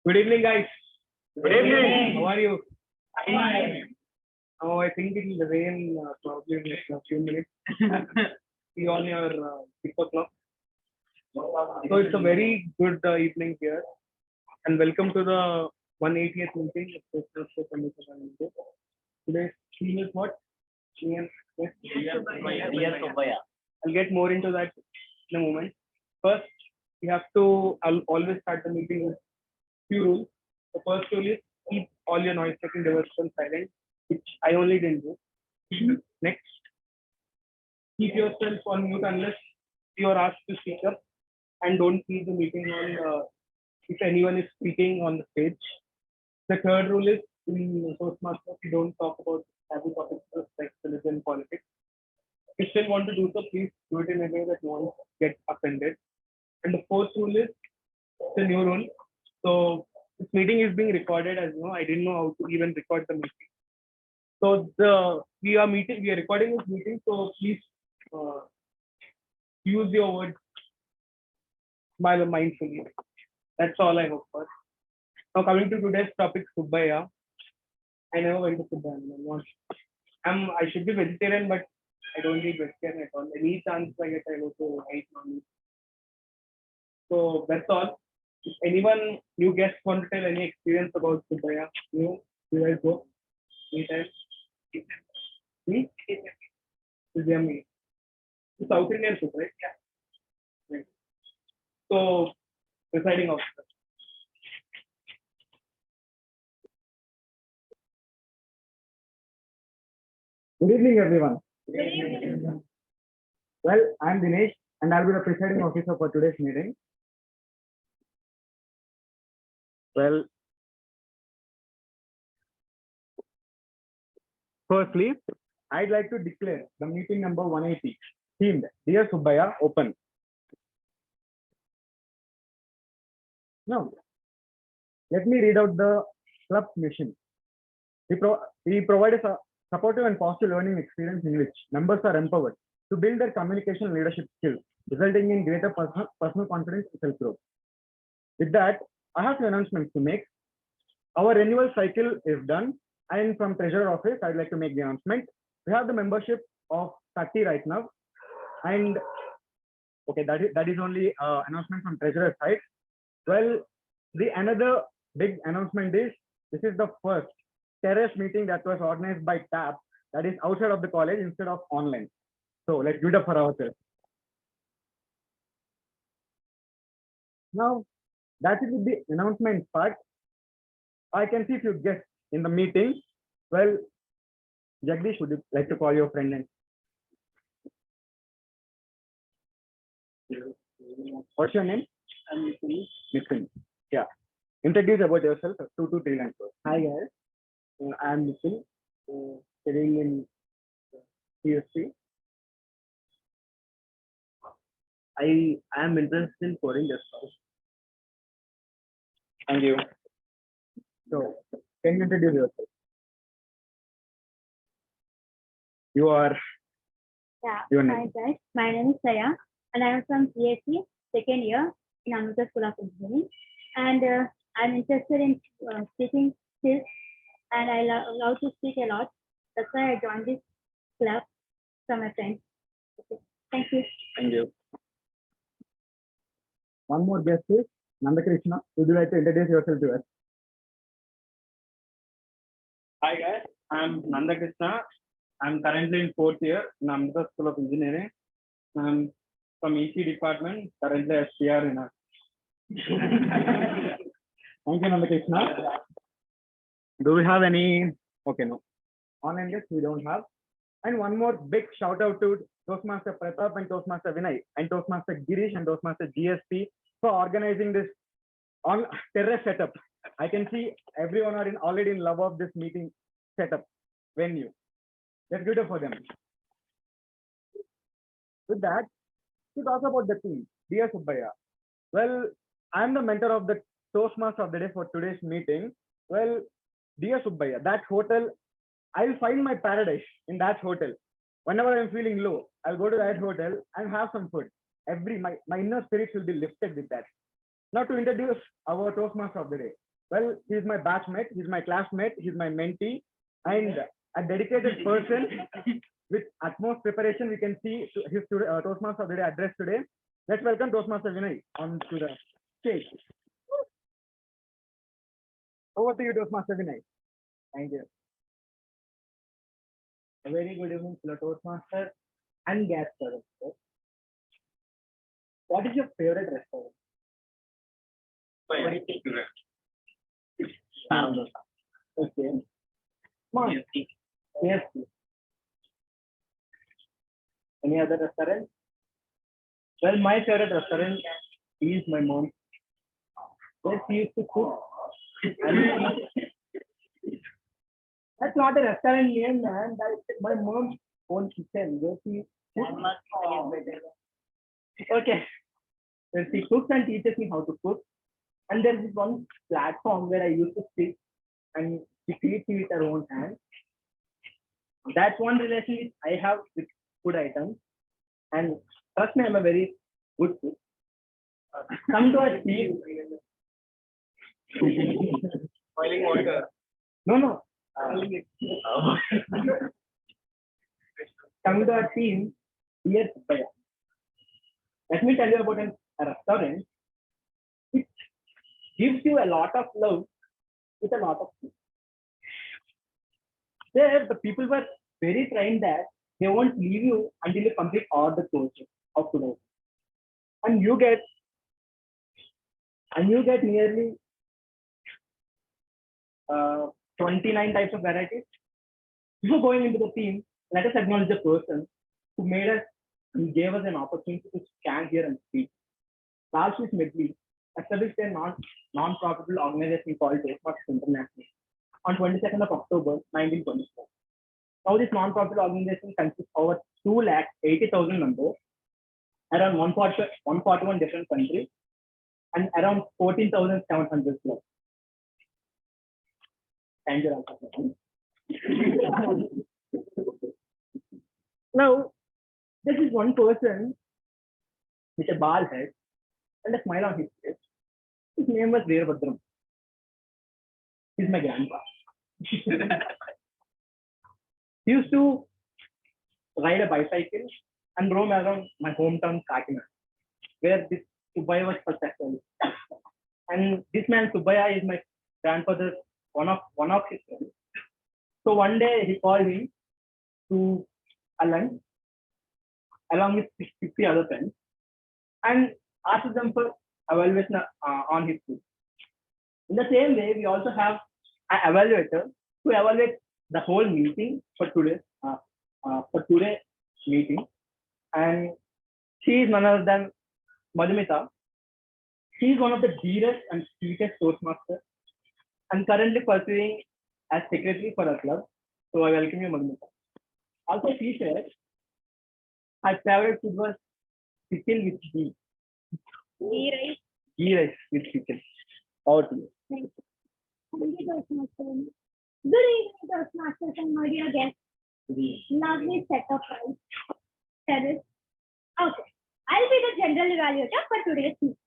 Good evening, guys. Good evening. How are you? Fine. Oh, I think it will rain probably in a few minutes. See on your 6 o'clock. So it's a very good evening here, and welcome to the 180th meeting of Toastmasters Committee. Today's theme is what? Dear Subbayya. I'll get more into that in a moment. First, we have to. I'll always start the meeting with few rules. The first rule is keep all your noise-making devices silent, which I only didn't do. Next, keep yourself on mute unless you are asked to speak up, and don't keep the meeting on if anyone is speaking on the stage. The third rule is in Toastmasters, we don't talk about taboo topics like religion, politics. If you still want to do so, please do it in a way that won't get offended. And the fourth rule is the new rule. So this meeting is being recorded, as you know. I didn't know how to even record the meeting. So we are recording this meeting. So please use your words mindfully. That's all I hope for. Now coming to today's topic, Subbayya. I never went to Subbayya. I should be vegetarian, but I don't eat vegetarian at all. Any chance I get, I go to eat non-meat. So that's all. If anyone, new guests, want to tell any experience about Subbayya, you guys go. Anytime. Me? It's yummy. It's South Indian food, right? Yeah. Right. So, presiding officer. Good evening, everyone. Good evening. Well, I'm Dinesh, and I'll be the presiding officer for today's meeting. Well, firstly, I'd like to declare the meeting number 180, themed Dear Subbayya, open. Now, let me read out the club's mission. We provide a supportive and positive learning experience in which members are empowered to build their communication and leadership skills, resulting in greater personal confidence and self-growth. With that, I have two announcements to make. Our renewal cycle is done, and from Treasurer Office, I'd like to make the announcement. We have the membership of 30 right now, and okay, that is only announcement from Treasurer side. Well, another big announcement is this is the first terrace meeting that was organized by TAP, that is outside of the college instead of online. So let's give it up for ourselves. Now, that is with the announcement part. I can see a few guests in the meeting. Well, Jagadeesh, would you like to call your friend and what's your name? I'm Nikhil. Nikhil. Yeah. Introduce about yourself. 2 to 3 lines. Hi guys. I'm Nikhil, studying in PSC. I am interested in coding as well. Thank you. So, can you introduce yourself? You are. Yeah, Your hi name. guys. My name is Saya, and I am from PSC, second year in Madhumitha School of Engineering. And I'm interested in speaking skills, and I love to speak a lot. That's why I joined this club from my friends. Okay. Thank you. Thank you. One more guest is Nandakrishna. Would you like to introduce yourself to us? Hi guys, I'm Nandakrishna. I'm currently in 4th year in Madhumitha School of Engineering. I'm from EC department, currently as PR in our. Thank you, Nandakrishna. Do we have any? Okay, no. Online guests we don't have. And one more big shout out to Toastmaster Pratap and Toastmaster Vinay and Toastmaster Girish and Toastmaster GSP for organizing this on terrace setup. I can see everyone are already in love of this meeting setup venue. Let's give it up for them. With that, to talk about the theme, Dear Subbayya. Well, I'm the mentor of the Toastmaster of the day for today's meeting. Well, Dear Subbayya, that hotel, I'll find my paradise in that hotel. Whenever I'm feeling low, I'll go to that hotel and have some food. My inner spirits will be lifted with that. Now to introduce our Toastmaster of the day. Well, he's my batchmate, he's my classmate, he's my mentee, and a dedicated person with utmost preparation. We can see his Toastmaster of the Day address today. Let's welcome Toastmaster Vinay on to the stage. Over to you, Toastmaster Vinay. Thank you. A very good evening, fellow Toastmasters and guest servers. What is your favorite restaurant? Okay. Come on. Yes. Any other restaurant? Well, my favorite restaurant is my mom. Where she used to cook. That's not a restaurant name, man. That's my mom's own kitchen. Where she okay. Where she cooks and teaches me how to cook. And there is one platform where I used to sit and she feeds me with her own hand. That's one relationship I have with food items. And trust me, I'm a very good cook. Come to a team. Boiling water. No. Come to a team here. Let me tell you about a restaurant which gives you a lot of love with a lot of food. There, the people were very trained that they won't leave you until you complete all the courses of today. And you get nearly 29 types of varieties. Before going into the team, let us acknowledge the person who made us and gave us an opportunity to stand here and speak. Rahul Medley established a non-profitable organization called Toastmasters International on 22nd of October 1924. Now this non-profit organization consists of over 280,000 members, around 141 different countries, and around 14,700 clubs. Thank you, Rahul. Now, this is one person with a bald head and a smile on his face. His name was Veerabhadra Rao. He's my grandpa. He used to ride a bicycle and roam around my hometown, Kakinada, where this Subbayya was first established. And this man Subbayya is my grandfather's one of his friends. So one day he called me to a lunch along with 50 other friends and asked them for evaluation on his food. In the same way, we also have an evaluator to evaluate the whole meeting for today's meeting. And she is none other than Madhumitha. She is one of the dearest and sweetest Toastmasters and currently pursuing as secretary for a club. So I welcome you, Madhumitha. Also, she said her favorite food was pickle with ghee. Ghee rice with pickle. Over to you. Thank you. Thank you, Toastmasters. Good evening, Toastmasters and my dear guests. Lovely set of eyes. Okay, I'll be the general evaluator for today's meeting.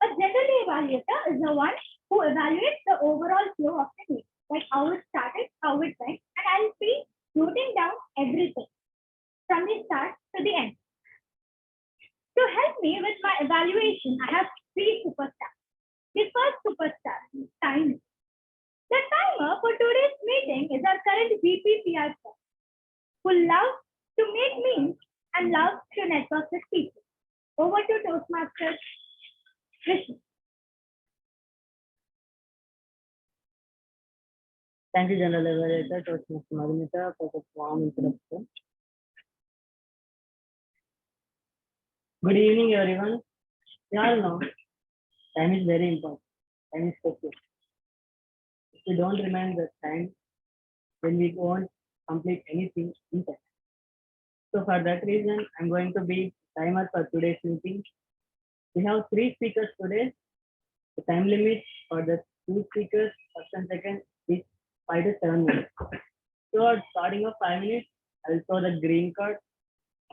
A general evaluator is the one who evaluates the overall flow of the meeting, like how it started, how it went, and I'll be noting down everything from the start to the end. To help me with my evaluation, I have three superstars. The first superstar is timer. The timer for today's meeting is our current VPPR who loves to make memes and loves to network with people. Over to Toastmasters, Vishnu. Thank you, General Evaluator, Toastmaster Madhumitha, for the warm introduction. Good evening, everyone. You all know, time is very important. Time is precious. If we don't remember the time, then we won't complete anything in time. So for that reason, I'm going to be timer for today's meeting. We have 3 speakers today. The time limit for the 2 speakers, first and second, is 5 to 7 minutes. So at starting of 5 minutes, I'll show the green card.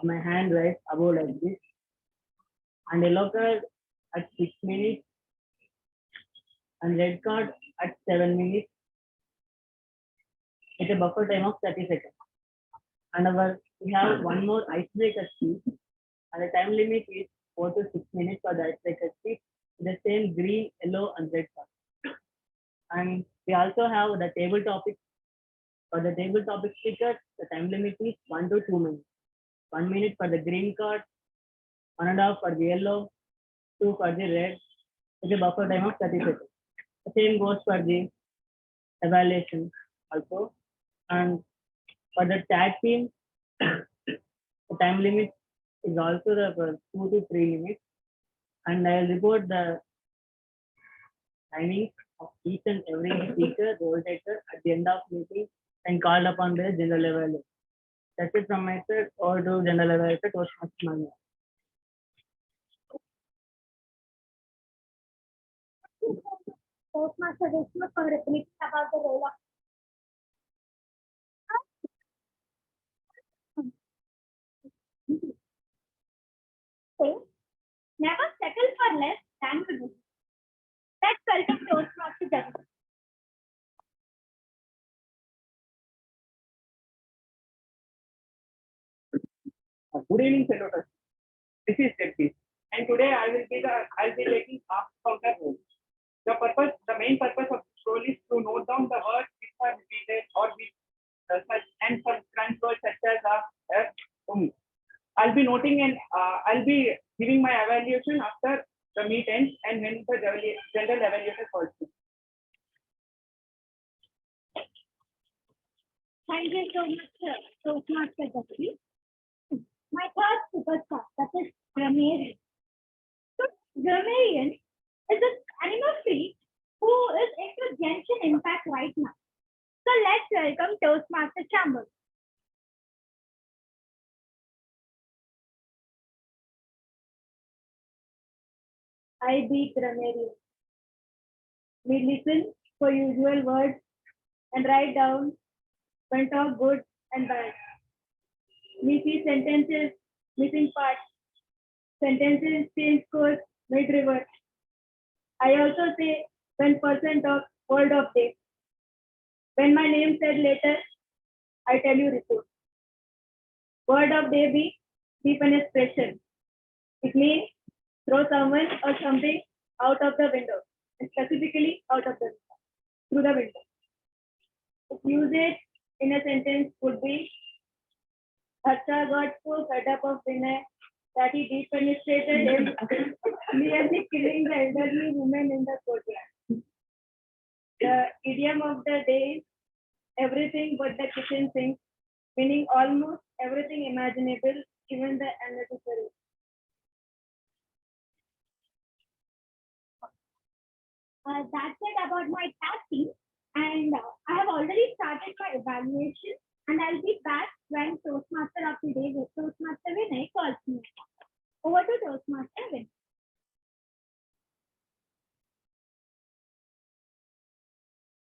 My hand raised above like this. And yellow card at 6 minutes. and red card at 7 minutes with a buffer time of 30 seconds. And we have one more icebreaker speech, and the time limit is 4 to 6 minutes for the icebreaker speech. The same green, yellow, and red card. And we also have the table topic. For the table topic speaker, the time limit is 1 to 2 minutes. 1 minute for the green card, 1.5 for the yellow, 2 for the red, with a buffer time of 30 seconds. The same goes for the evaluation also. And for the tag team, the time limit is also the 2 to 3 minutes. And I'll report the timing of each and every speaker, role taker at the end of meeting and called upon by the general evaluator. That's it from my side. Or to general evaluator, Toastmasters. Toastmaster Vishnu for repeating about the role of say, never settle for less than you do. Let's welcome Toastmaster Jagadeesh. Good evening, fellow trustees. This is Jagadeesh, and today I'll be taking half of the role. The main purpose of this role is to note down the words which are repeated or which such and some crunch words such as I'll be noting and I'll be giving my evaluation after the meet ends and when the general evaluator calls me. Thank you so much, Toastmaster Jagadeesh. My third superstar, that is Grammarian. So, Grammarian is an animal freak who is into Genshin Impact right now. So, let's welcome Toastmaster Shambhavi. I beat Grammarian. We listen for usual words and write down when talk good and bad. We see sentences, missing parts, sentences change course, mid-reverse. I also say when person talks, word of day. When my name said later, I tell you report. Word of day be deep an expression. It means throw someone or something out of the window, and specifically out of the window, through the window. If usage in a sentence would be Harsha got so fed up of Vinay that he defenestrated him, nearly killing the elderly woman in the courtyard. The idiom of the day is everything but the kitchen sink, meaning almost everything imaginable, even the unnecessary. That's it about my task, and I have already started my evaluation, and I'll be back when Toastmaster of the day, Toastmaster Vinay, calls me. Over to Toastmaster Vinay.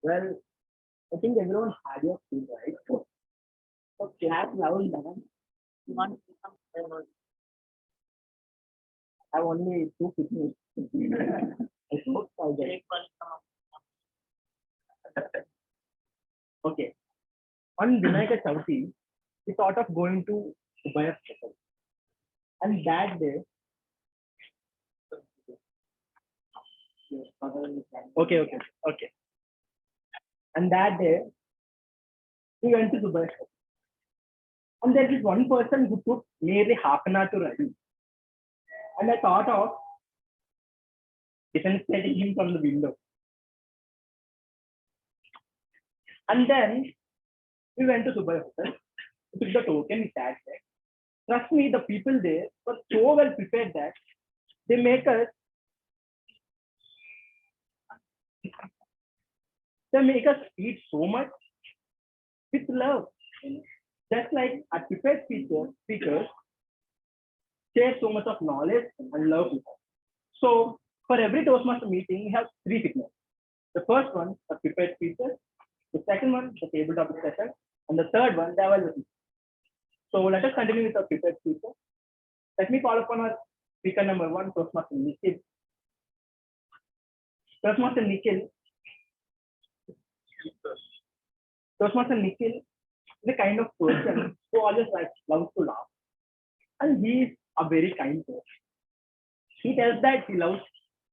Well, I think everyone had your food, right? So class Rahul done. You want to some I have only 2 fitness. I hope I get it. Okay. On Vinayak Chauthi, we thought of going to Subbayya temple. And that day, okay. And that day, we went to Subbayya temple. And there is one person who took nearly half an hour to ready. And I thought of defenestrating him from the window. And then we went to Subbayya hotel, took the token, we sat there. Trust me, the people there were so well prepared that they make us eat so much with love. Just like our prepared speakers share so much of knowledge and love with us. So for every Toastmaster meeting, we have 3 signals. The first one, a prepared speaker. The second one, the table topic session. And the third one, the evaluation. So let us continue with our prepared speaker. Let me call upon our speaker number 1, Toastmaster Nikhil. Toastmaster Nikhil. Toastmaster Nikhil is the kind of person who always loves to laugh. And he is a very kind person. He tells that he loves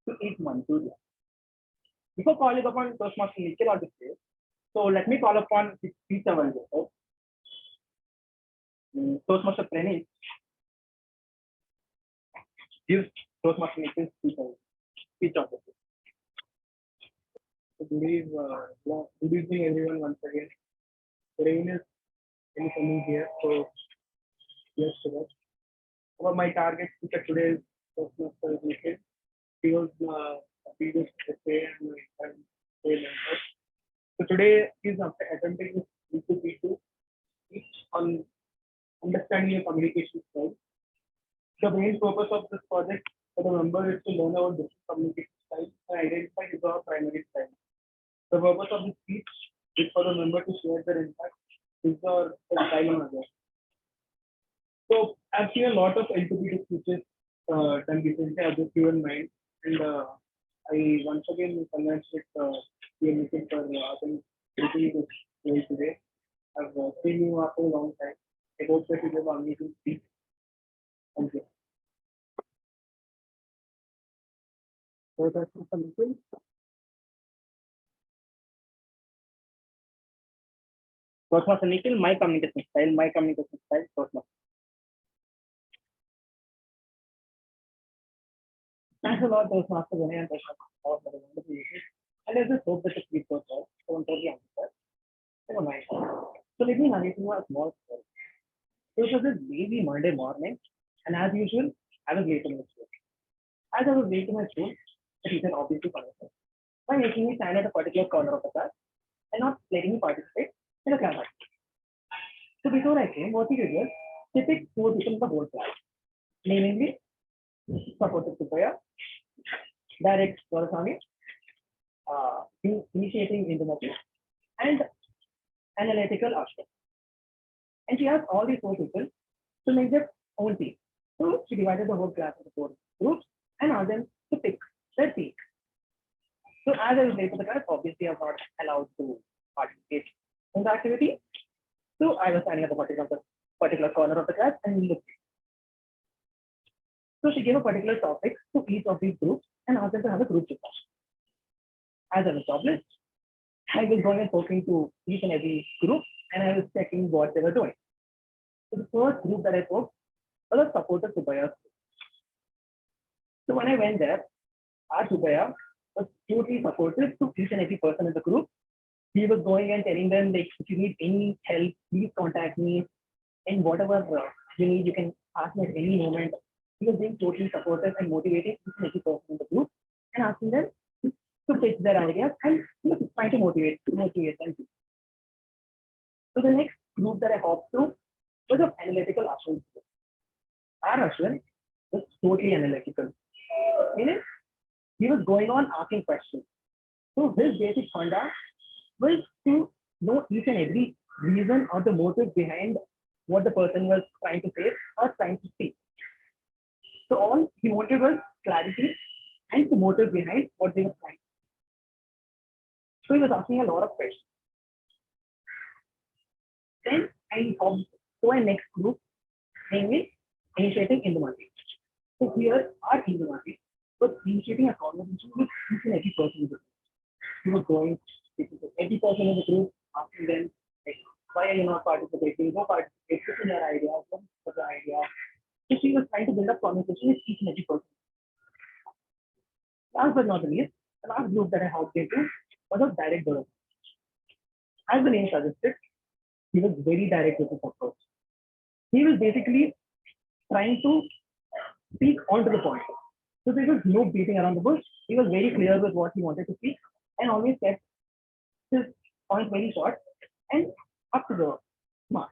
to eat Manchuria. Before calling upon Toastmaster Nikhil on the stage, so let me call upon his speech evaluator, Toastmaster Praneeth. Gives Toastmaster Nikhil's speech on the stage. Good evening, everyone, once again. The rain is coming here, so yes, sir. Well, my target speaker today is Toastmaster Nikhil. He was a previous essay and my mentor. So today he's attempting this B2 speech on understanding your communication style. The main purpose of this project for the member is to learn about different communication styles and identify his or her primary style. The purpose of this speech is for the member to share their impact, his or her style on others. So I've seen a lot of L2B2 speeches done recently. I've just given mine, and I once again convinced with Nikhil for taking this role today. I've seen you after a long time. I hope that you give an amazing speech. Thank you. So that's Mr. Nikhil. Toastmaster Nikhil, my communication style, Toastmaster. Thanks a lot, Toastmaster Janani and Toastmaster for the wonderful issues. And I just hope that the speech goes well. So I'm totally answered. Never mind. So let me narrate you a small story. So it was this lazy Monday morning, and as usual, I was late to my school. As I was late to my school, the teacher obviously punished me by making me stand at a particular corner of the class and not letting me participate in the class activity. So before I came, what he did was he picked 4 people in the whole class, namely supported Subbayya, direct 𝙀𝙚𝙛𝙚𝙚𝙧𝙖𝙩𝙬, initiating 𝘿𝙚𝙛𝙚𝙀𝙗𝙀, and analytical Harsha. And she asked all these 4 people to make their own team. So she divided the whole class into 4 groups and asked them to pick their team. So as I was late to the class, obviously I was not allowed to participate in the activity. So I was standing at the particular corner of the class and looked. So she gave a particular topic to each of these groups and asked them to have a group discussion. As I was jobless, I was going and talking to each and every group and I was checking what they were doing. So the first group that I spoke was a supporter Subbayya group. So when I went there, our Subbayya was totally supportive to each and every person in the group. He was going and telling them, like, if you need any help, please contact me. And whatever you need, you can ask me at any moment. He was being totally supportive and motivating each and every person in the group and asking them to pitch their ideas and trying to motivate them. So the next group that I hopped to was of analytical Ashwin group. Our Ashwin was totally analytical. Meaning, he was going on asking questions. So his basic funda was to know each and every reason or the motive behind what the person was trying to say or trying to speak. So all he wanted was clarity and the motive behind what they were trying. So he was asking a lot of questions. Then I hopped to a next group, namely initiating 𝘿𝙚𝙛𝙚𝙀. So here our 𝘿𝙚𝙚𝙚𝙀 was initiating a conversation with each and every person in the group. He was going to every person in the group, asking them, like, why are you not participating? Go participate, put in your ideas, what is the idea? So she was trying to build up conversation with each and every person. Last but not least, the last group that I hopped into was of direct development. As the name suggested, he was very direct with his approach. He was basically trying to speak onto the point. So there was no beating around the bush. He was very clear with what he wanted to speak and always kept his point very short and up to the mark.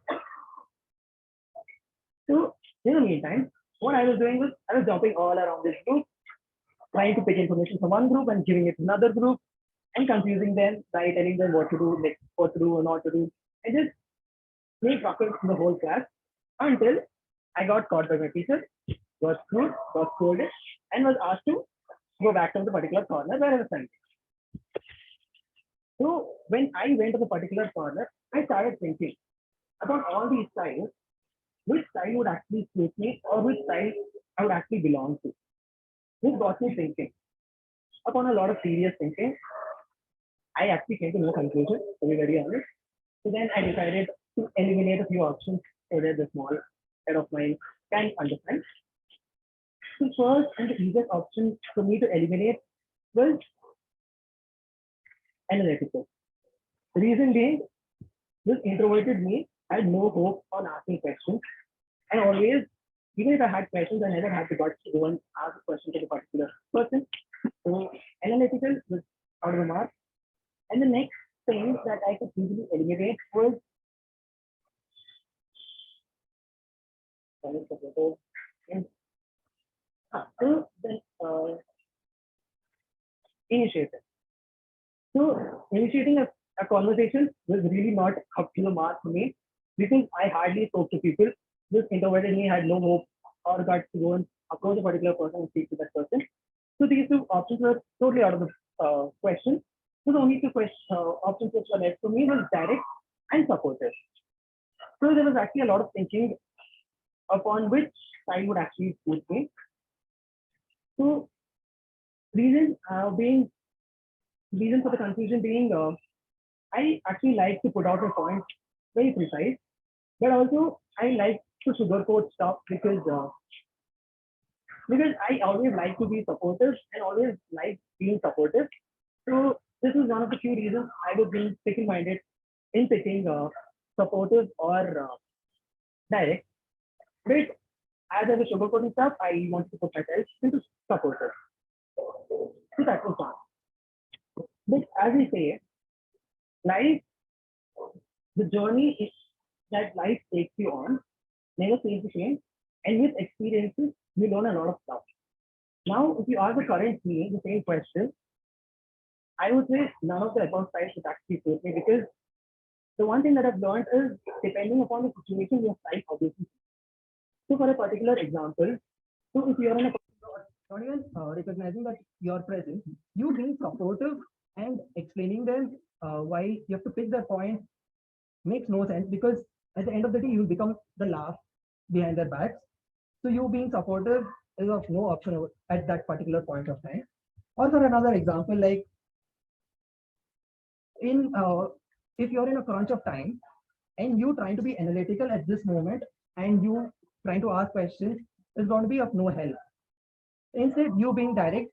So in the meantime, what I was doing was I was jumping all around this group, trying to pick information from one group and giving it to another group and confusing them by telling them what to do, like what to do or not to do, and just make ruckus in the whole class until I got caught by my teacher, got screwed, got scolded, and was asked to go back to the particular corner where I was standing. So when I went to the particular corner, I started thinking about all these styles, which style would actually suit me or which style I would actually belong to. This got me thinking. Upon a lot of serious thinking, I actually came to no conclusion, to be very honest. So then I decided to eliminate a few options so that the small head of mine can understand. The first and the easiest option for me to eliminate was analytical. The reason being, this introverted me had no hope on asking questions, and always, even if I had questions, I never had the guts to go and ask a question to the particular person. So analytical was out of the mark. And the next thing that I could easily eliminate was initiative. So initiating a conversation was really not up to the mark for me because I hardly spoke to people. This introverted me had no hope or guts to go and approach a particular person and speak to that person. So these two options were totally out of the question. So the only two options which were left for me was direct and supportive. So there was actually a lot of thinking upon which side would actually suit me. So reason for the confusion being, I actually like to put out a point very precise, but also I like to sugarcoat stuff because I always like to be supportive and always like being supportive. So this is one of the few reasons I was being fickle-minded in picking supportive or direct. But as I was sugarcoating stuff, I wanted to put myself into supportive. So that was fun. But as we say, life, the journey that life takes you on never stays the same. And with experiences, you learn a lot of stuff. Now, if you ask the current me the same question, I would say none of the above styles would actually suit me because the one thing that I've learned is depending upon the situation, your style obviously. So for a particular example, so if you're in a not even recognizing that you're present, you being supportive and explaining them why you have to pick their point makes no sense because at the end of the day, you become the laugh behind their backs. So you being supportive is of no option at that particular point of time. Or for another example, like in if you're in a crunch of time and you trying to be analytical at this moment and you trying to ask questions is going to be of no help. Instead, you being direct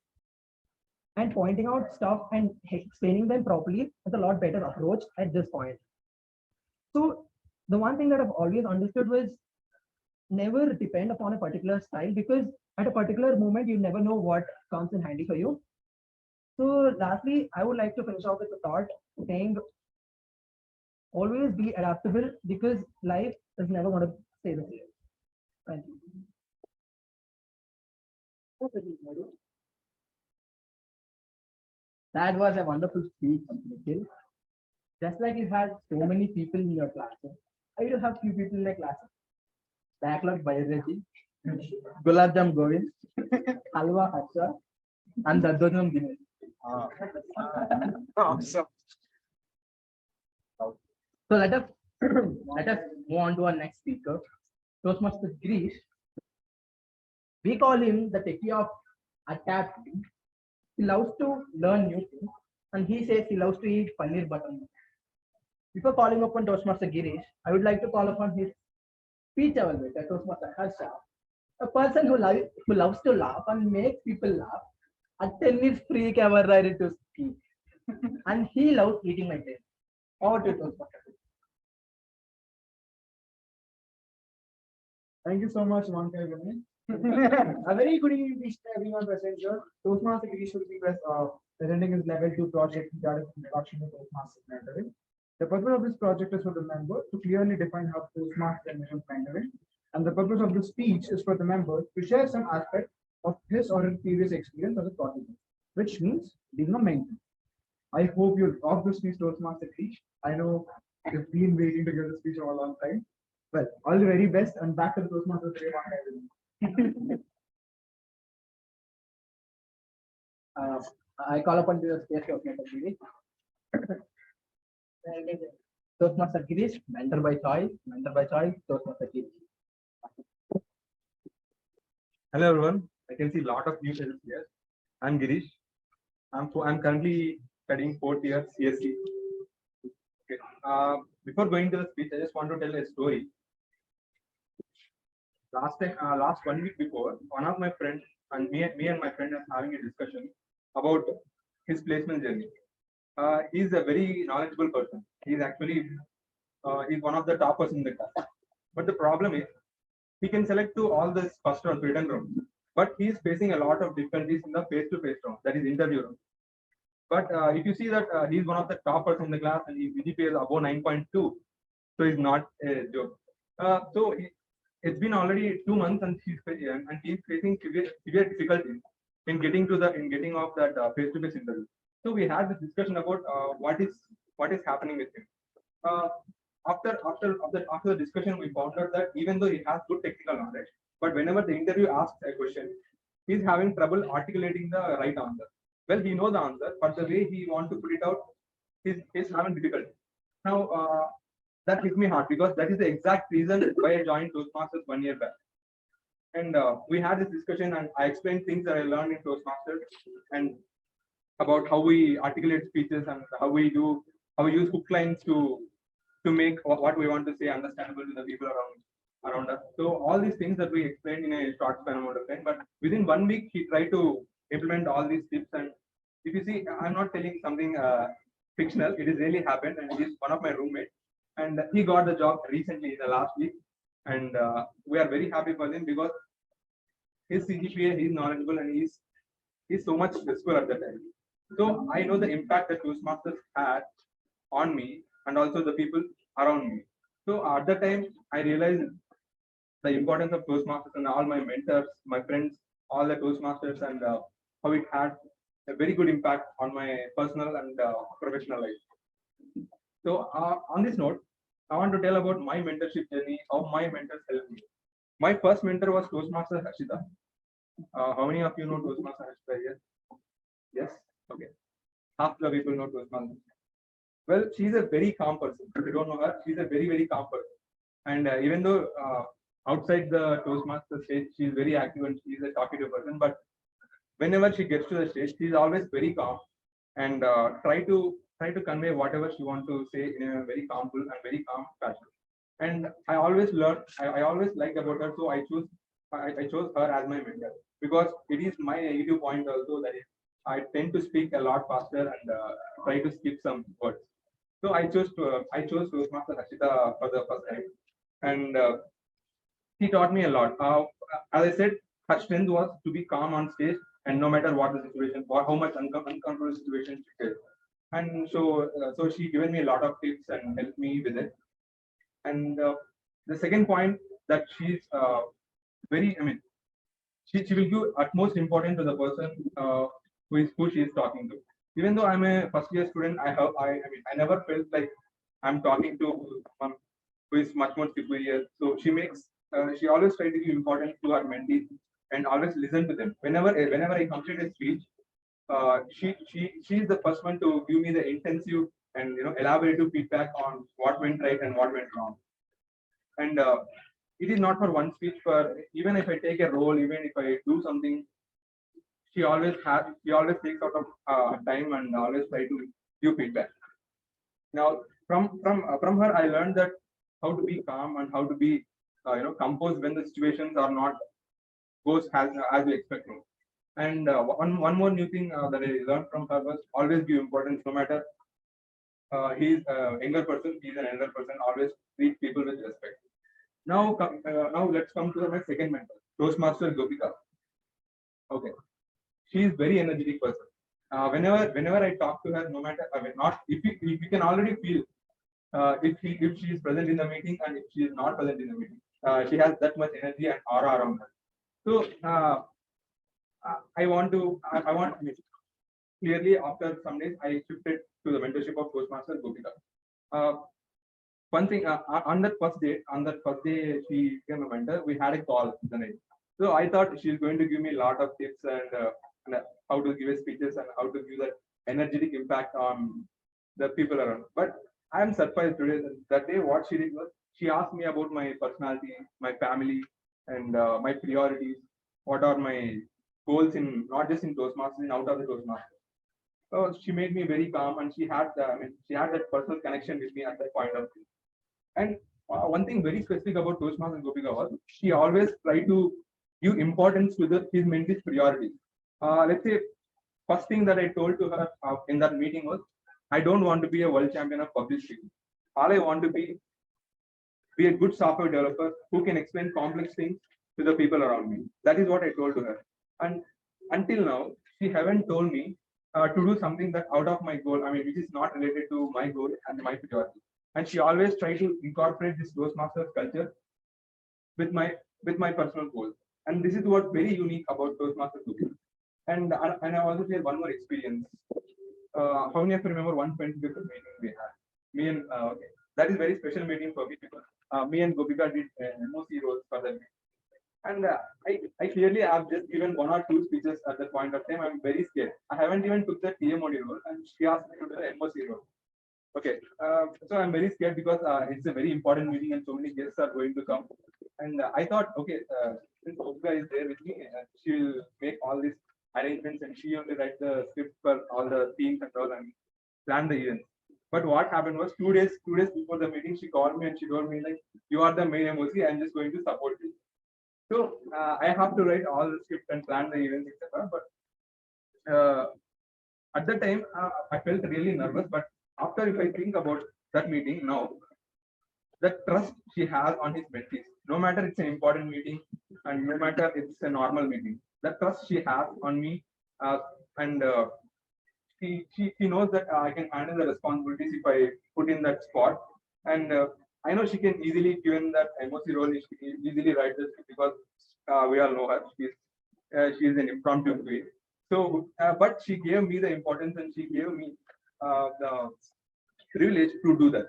and pointing out stuff and explaining them properly is a lot better approach at this point. So the one thing that I've always understood was never depend upon a particular style because at a particular moment you never know what comes in handy for you. So lastly, I would like to finish off with a thought saying always be adaptable because life is never going to stay the same. Thank you. That was a wonderful speech, Nikhil. Just like you had so many people in your class, I will have few people in my class. Backlog biology, Gulab Jam Govind, Halwa Harsha, and Dadodam Dinesh. Awesome. So let us move on to our next speaker, Toastmasters Girish. We call him the techie of adapting. He loves to learn new things, and he says he loves to eat paneer butter. Before calling upon Toastmaster Girish, I would like to call upon his speech evaluator, Toastmaster Harsha, a person who loves to laugh and makes people laugh. A tennis freak ever ready to speak, and he loves eating my tail. Over to Toastmaster. Thank you so much, Monica. A very good evening to everyone present here. Toastmaster Girish will be presenting his level 2 project regarding introduction to Toastmasters mentoring. The purpose of this project is for the member to clearly define how Toastmasters and mentoring. And the purpose of the speech is for the member to share some aspect of his or her previous experience as a participant, which means being a mentor. I hope you'll rock this speech, Toastmaster Girish. I know you've been waiting to give the speech for a long time. Well, all the very best and back to the Toastmasters today, everyone. I call upon to your space of mentor Girish. Toastmaster Girish, mentor by choice, Toastmaster Girish. Hello everyone. I can see a lot of new faces here. I'm Girish. I'm currently studying 4th year CSC. Okay. Before going to the speech, I just want to tell a story. Last 1 week before, one of my friends and me and my friend are having a discussion about his placement journey. He's a very knowledgeable person. He's actually he's one of the toppers in the class. But the problem is he can select to all this first round written round, but he's facing a lot of difficulties in the face-to-face round, that is interview round. But if you see that he's one of the toppers in the class and his GPA is above 9.2, so he's not a joke. It's been already 2 months and he's facing severe difficulties in getting off that face-to-face interview. So we had this discussion about what is happening with him. After the discussion, we found out that even though he has good technical knowledge, but whenever the interview asks a question, he's having trouble articulating the right answer. Well, he knows the answer, but the way he wants to put it out, he's having difficulty. Now, that hit me hard because that is the exact reason why I joined Toastmasters 1 year back. And we had this discussion, and I explained things that I learned in Toastmasters and about how we articulate speeches and how we use hook lines to make what we want to say understandable to the people around us. So all these things that we explained in a short span amount of time, but within 1 week he tried to implement all these tips. And if you see, I'm not telling something fictional. It has really happened, and he's one of my roommates, and he got the job recently in the last week, and we are very happy for him because his CGPA, he's knowledgeable, and he's so much stressful at the time. So I know the impact that Toastmasters had on me and also the people around me. So at the time, I realized the importance of Toastmasters and all my mentors, my friends, all the Toastmasters, and how it had a very good impact on my personal and professional life. So on this note, I want to tell about my mentorship journey, how my mentors helped me. My first mentor was Toastmaster Harshita. How many of you know Toastmaster Harshita here? Yes? Okay. Half the people know Toastmaster. Well, she's a very calm person. If you don't know her, she's a very, very calm person. And even though outside the Toastmaster stage, she's very active and she's a talkative person, but whenever she gets to the stage, she's always very calm and try to convey whatever she wants to say in a very calm and very calm fashion. And I always liked about her, so I chose her as my mentor because it is my negative point also, that is I tend to speak a lot faster and try to skip some words. So I chose Toastmaster Harshita for the first time, and he taught me a lot. As I said, her strength was to be calm on stage, and no matter what the situation, how much uncomfortable situation she is. And so she given me a lot of tips and helped me with it. And the second point, that she's she will give utmost importance to the person who she is talking to. Even though I'm a first year student, I never felt like I'm talking to someone who is much more superior. So she always tries to give importance to her mentees and always listen to them. Whenever I complete a speech, she's the first one to give me the intensive and elaborative feedback on what went right and what went wrong. And it is not for one speech. For even if I take a role, even if I do something, she always takes out of time and always try to give feedback. Now, from her, I learned that how to be calm and how to be composed when the situations are not goes as we expect. And one more new thing that I learned from her was always give importance, no matter he's a younger person, he's an elder person. Always treat people with respect. Now let's come to my second mentor, Toastmaster Gopika. Okay, she is very energetic person. Whenever I talk to her, no matter if you can already feel if she is present in the meeting and if she is not present in the meeting, she has that much energy and aura around her. So I want clearly after some days I shifted to the mentorship of Toastmaster Gopika. One thing on that first day she became a mentor. We had a call the night. So I thought she's going to give me a lot of tips and and how to give speeches and how to give that energetic impact on the people around. But I am surprised today that day what she did was she asked me about my personality, my family, and my priorities. What are my goals in not just in Toastmasters, in out of the Toastmasters. So she made me very calm, and she had she had that personal connection with me at that point of view. And one thing very specific about Toastmasters and Gopika was she always tried to give importance to his mentee's priorities. Let's say first thing that I told to her in that meeting was, I don't want to be a world champion of public speaking. All I want to be a good software developer who can explain complex things to the people around me. That is what I told to her. And until now, she haven't told me to do something that out of my goal, which is not related to my goal and my priority. And she always tried to incorporate this Toastmasters culture with my personal goals. And this is what very unique about Toastmasters Gopika. And I also share one more experience. How many of you remember 125th meeting we had? Me and okay, that is very special meeting for me because me and Gopika did MOC roles for that meeting. And I clearly have just given 1 or 2 speeches at that point of time. I'm very scared. I haven't even took the TMoD role, and she asked me to do the MOC role. Okay, so I'm very scared because it's a very important meeting and so many guests are going to come. And I thought, okay, since Gopika is there with me, she will make all these arrangements and she only write the script for all the themes and all and plan the events. But what happened was 2 days before the meeting, she called me and she told me like, you are the main MOC, I'm just going to support you. So I have to write all the script and plan the events, etc. But at the time, I felt really nervous. But after, if I think about that meeting now, the trust she has on his mentees, no matter it's an important meeting and no matter it's a normal meeting, the trust she has on me, and she knows that I can handle the responsibilities if I put in that spot. And I know she can easily, given that MOC role, she can easily write this because we all know her. She's an impromptu way. So, but she gave me the importance and she gave me the privilege to do that.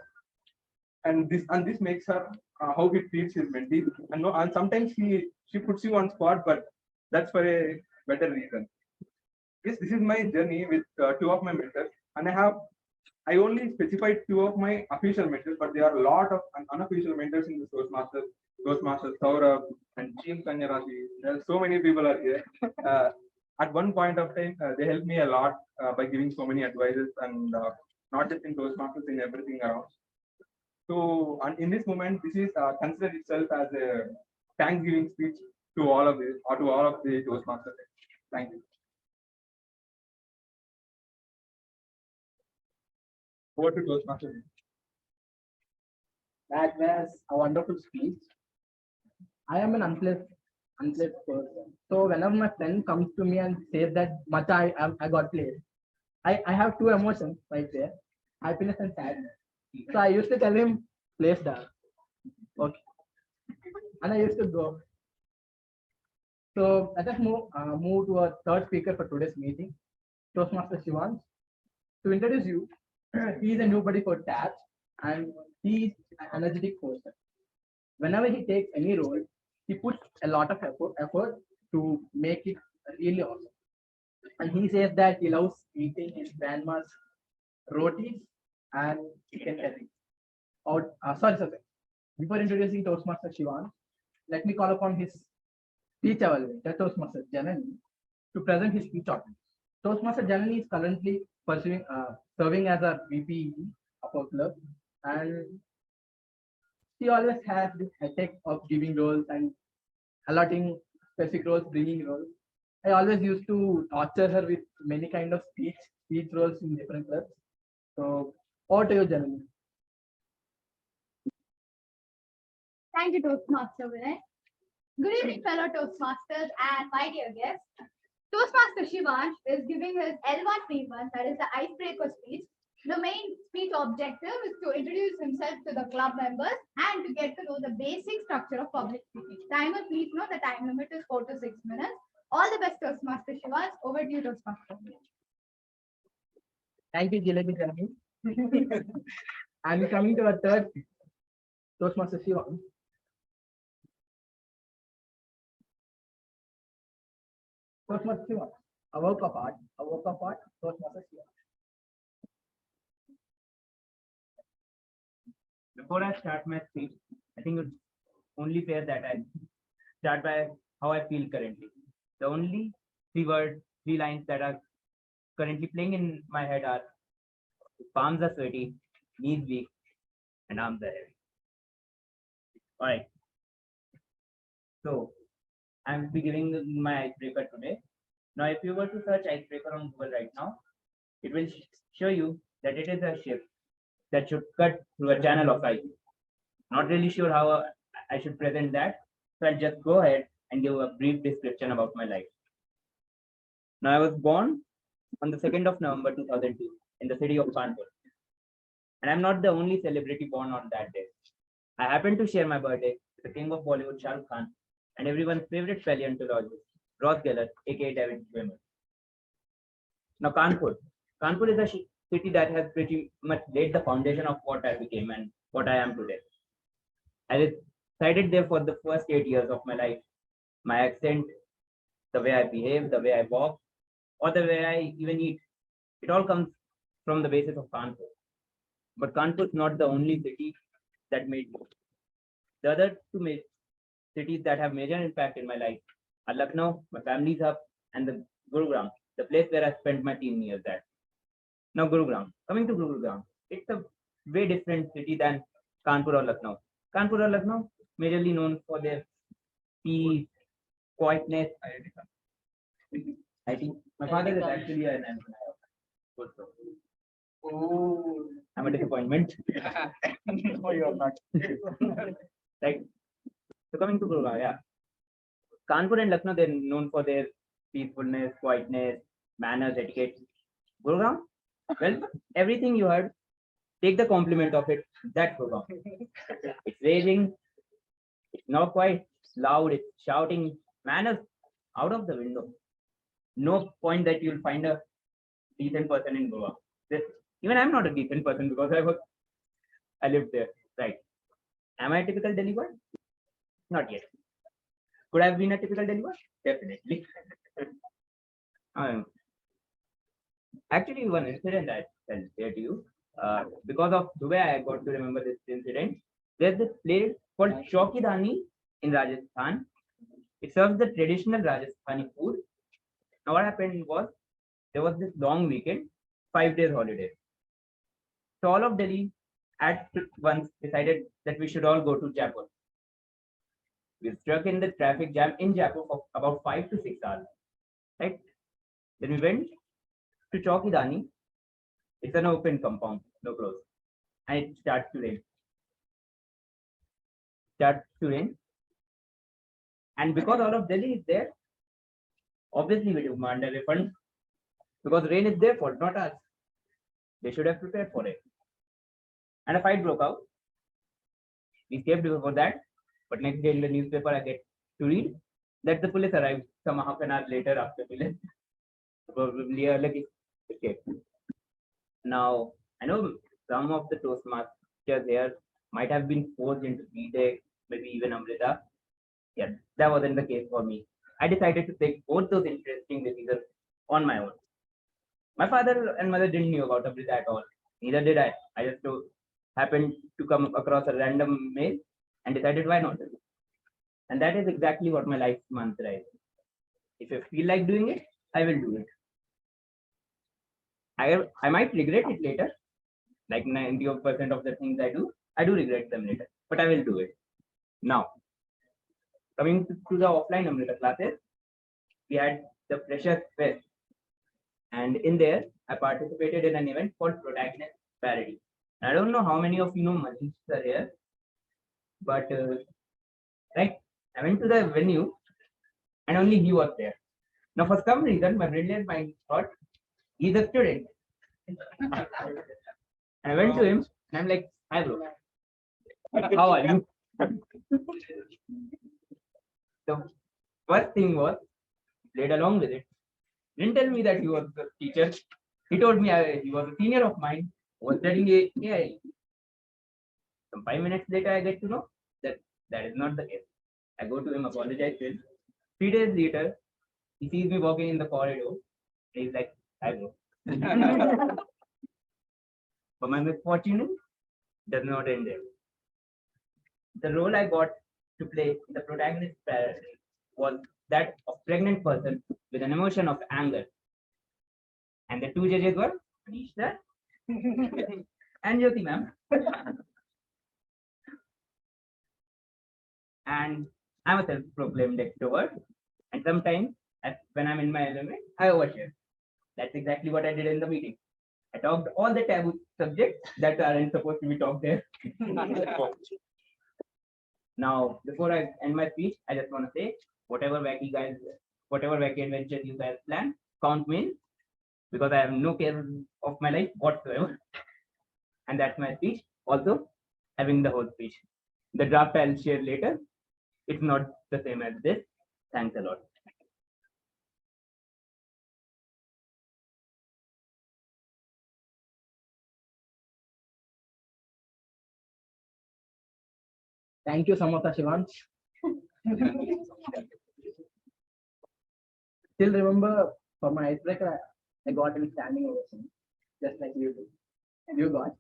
And this makes her how he treats his mentee. And no, and sometimes she puts you on spot, but that's for a better reason. Yes, this is my journey with 2 of my mentors, and I only specified 2 of my official mentors, but there are a lot of unofficial mentors in the Toastmasters Saurabh and Team Kanyarashi. There are so many people are here. At one point of time, they helped me a lot by giving so many advices, and not just in Toastmasters, in everything around. So, and in this moment, this is considered itself as a Thanksgiving speech to all of this, or to all of the Toastmasters. Thank you. Over to Toastmasters. That was a wonderful speech. I am an unpleasant person. So whenever my friend comes to me and says that much I got played, I have 2 emotions right there, happiness and sadness. So I used to tell him, play star. Okay. And I used to go. So let us move to our third speaker for today's meeting, Toastmaster Shivansh. To introduce you, he is a nobody for tabs and he is an energetic person. Whenever he takes any role, he puts a lot of effort to make it really awesome. And he says that he loves eating his grandma's rotis and chicken curry. Sorry. Before introducing Toastmaster Shivansh, let me call upon his speech evaluator, Toastmaster Janani, to present his speech audience. Toastmaster Janani is currently serving as a VP of our club, and she always has this headache of giving roles and allotting specific roles, bringing roles. I always used to torture her with many kind of speech roles in different clubs. So, over to you, Janani. Thank you, Toastmaster Vinay. Good evening, fellow Toastmasters and my dear guests. Toastmaster Shivansh is giving his 𝐿1 that is the icebreaker speech. The main speech objective is to introduce himself to the club members and to get to know the basic structure of public speaking. Timer, please note the time limit is 4 to 6 minutes. All the best, Toastmaster Shivansh. Over to you, Toastmaster. Thank you, Jalebi Janani. And coming to our third speaker, Toastmaster Shivansh. Toastmaster Shivansh, a work of art, Toastmasters. Before I start my speech, I think it's only fair that I start by how I feel currently. The only three lines that are currently playing in my head are palms are sweaty, knees weak, and arms are heavy. All right. So I'm be giving my icebreaker today. Now, if you were to search icebreaker on Google right now, it will show you that it is a ship that should cut through a channel of ice. Not really sure how I should present that, so I'll just go ahead and give a brief description about my life. Now, I was born on the 2nd of November 2002 in the city of Kanpur, and I'm not the only celebrity born on that day. I happen to share my birthday with the king of Bollywood, Shah Rukh Khan, and everyone's favorite paleontologist, 𝙁𝙁𝙗𝙗, aka David Schwimmer. Now, Kanpur is a city that has pretty much laid the foundation of what I became and what I am today. I resided there for the first 8 years of my life. My accent, the way I behave, the way I walk, or the way I even eat, it all comes from the basis of Kanpur. But Kanpur is not the only city that made me. The other two cities that have major impact in my life are Lucknow, my family's hub, and the Gurugram, the place where I spent my teen years at. Now, coming to Gurugram, it's a way different city than Kanpur or Lucknow. Kanpur or Lucknow, majorly known for their peace, quietness. I think my father is actually an engineer. Oh, I'm a disappointment. No, you are not. Right. So coming to Gurugram, yeah. Kanpur and Lucknow, they're known for their peacefulness, quietness, manners, etiquette. Gurugram, well, everything you heard, take the compliment of it. That's Gurugram. It's raging, it's not quiet, it's loud, it's shouting, manners out of the window. No point that you'll find a decent person in Goa. Even I'm not a decent person because I lived there. Right. Am I a typical Delhi boy? Not yet. Could I have been a typical Delhi boy? Definitely. Actually, one incident I can share to you. Because of the way I got to remember this incident, there's this place called Chowkidani in Rajasthan. It serves the traditional Rajasthani food. Now, what happened was there was this long weekend, 5 days holiday. So all of Delhi at once decided that we should all go to Jaipur. We stuck in the traffic jam in Jaipur for about 5 to 6 hours. Right? Then we went to Chowkidani. It's an open compound, no close. And it starts to rain. And because all of Delhi is there, obviously we demand a refund. Because rain is their fault, not us. They should have prepared for it. And a fight broke out. We escaped before that, but next day in the newspaper I get to read that the police arrived some half an hour later after we left. Probably a lucky escape. Now, I know some of the Toastmasters here might have been forced into B.Tech, maybe even Amrita. Yeah, that wasn't the case for me. I decided to take both those interesting decisions on my own. My father and mother didn't know about Amrita at all. Neither did I. I just happened to come across a random mail and decided why not. And that is exactly what my life's mantra is. If I feel like doing it, I will do it. I might regret it later. Like 90% of the things I do regret them later, but I will do it. Now, coming to the offline Amrita classes, we had the Freshers Fest. And in there, I participated in an event called Protagonist Parody. I don't know how many of you know Madhumitha here, but right, I went to the venue and only he was there. Now, for some reason, my brilliant mind thought he's a student. I went to him and I'm like, "Hi, bro. How are you?" The first thing was, played along with it. Didn't tell me that he was the teacher. He told me he was a senior of mine, was studying AI. Some 5 minutes later, I get to know that that is not the case. I go to him, apologize to him. 3 days later, he sees me walking in the corridor He's like, I know. But my misfortune does not end there. The role I got to play the protagonist was that of pregnant person with an emotion of anger. And the two judges were Manish sir and Jyoti ma'am. And I'm a self-proclaimed extrovert. And sometimes, when I'm in my element, I overshare. That's exactly what I did in the meeting. I talked all the taboo subjects that aren't supposed to be talked there. Now, before I end my speech, I just want to say, whatever wacky adventure you guys plan, count me in, because I have no care of my life whatsoever. And that's my speech. Also, having the whole speech. The draft I'll share later. It's not the same as this. Thanks a lot. Thank you, Samatha Shivansh. Still remember for my icebreaker, I got in standing ovation, just like you do. You got.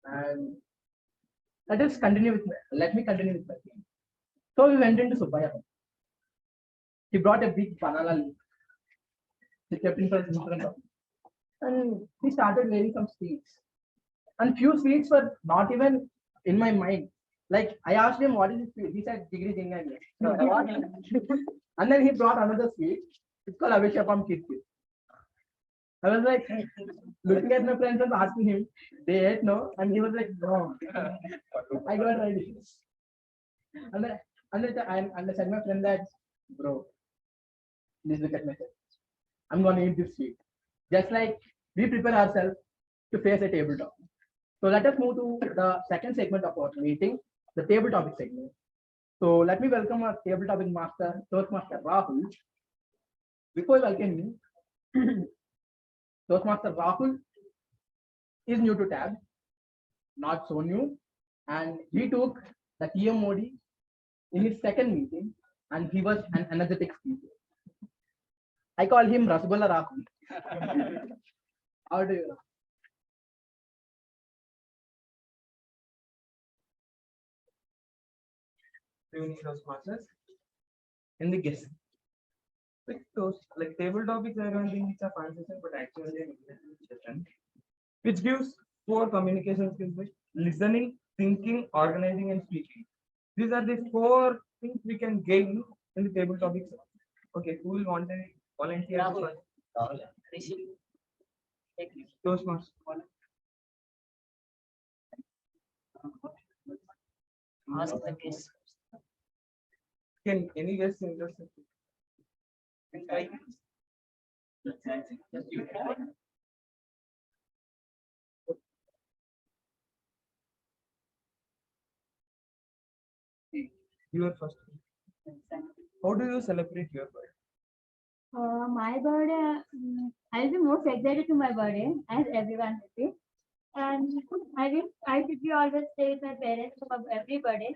And let me continue with my game. So we went into Subbayya. He brought a big banana leaf. He kept in front of him. And he started wearing some sweets. And few sweets were not even in my mind. Like I asked him what is this sweet? He said degree Janani. And then he brought another sweet. It's called Avishapam Kit. I was like looking at my friends and asking him, they ate no, and he was like, no. I got ready. And I said my friend that, bro, please look at my face. I'm gonna eat this sweet. Just like we prepare ourselves to face a tabletop. So let us move to the second segment of our meeting, the table topic segment. So let me welcome our table topic master, Toastmaster Rahul. Before welcoming him, Toastmaster Rahul is new to tab, not so new, and he took the TMoD in his second meeting, and he was an energetic speaker. I call him Rasgulla Rahul. How do you? Toastmasters in the guest. Like table topics, I don't think it's a fun session, but actually a session, which gives 4 communication skills: like listening, thinking, organizing, and speaking. These are the 4 things we can gain in the table topics. Okay, who will want to volunteer? Toastmasters. Ask the guest. Can any guest interested? You are first. How do you celebrate your birthday? My birthday, I'll be most excited to my birthday as everyone will be. And I should be always stay with my parents for every birthday.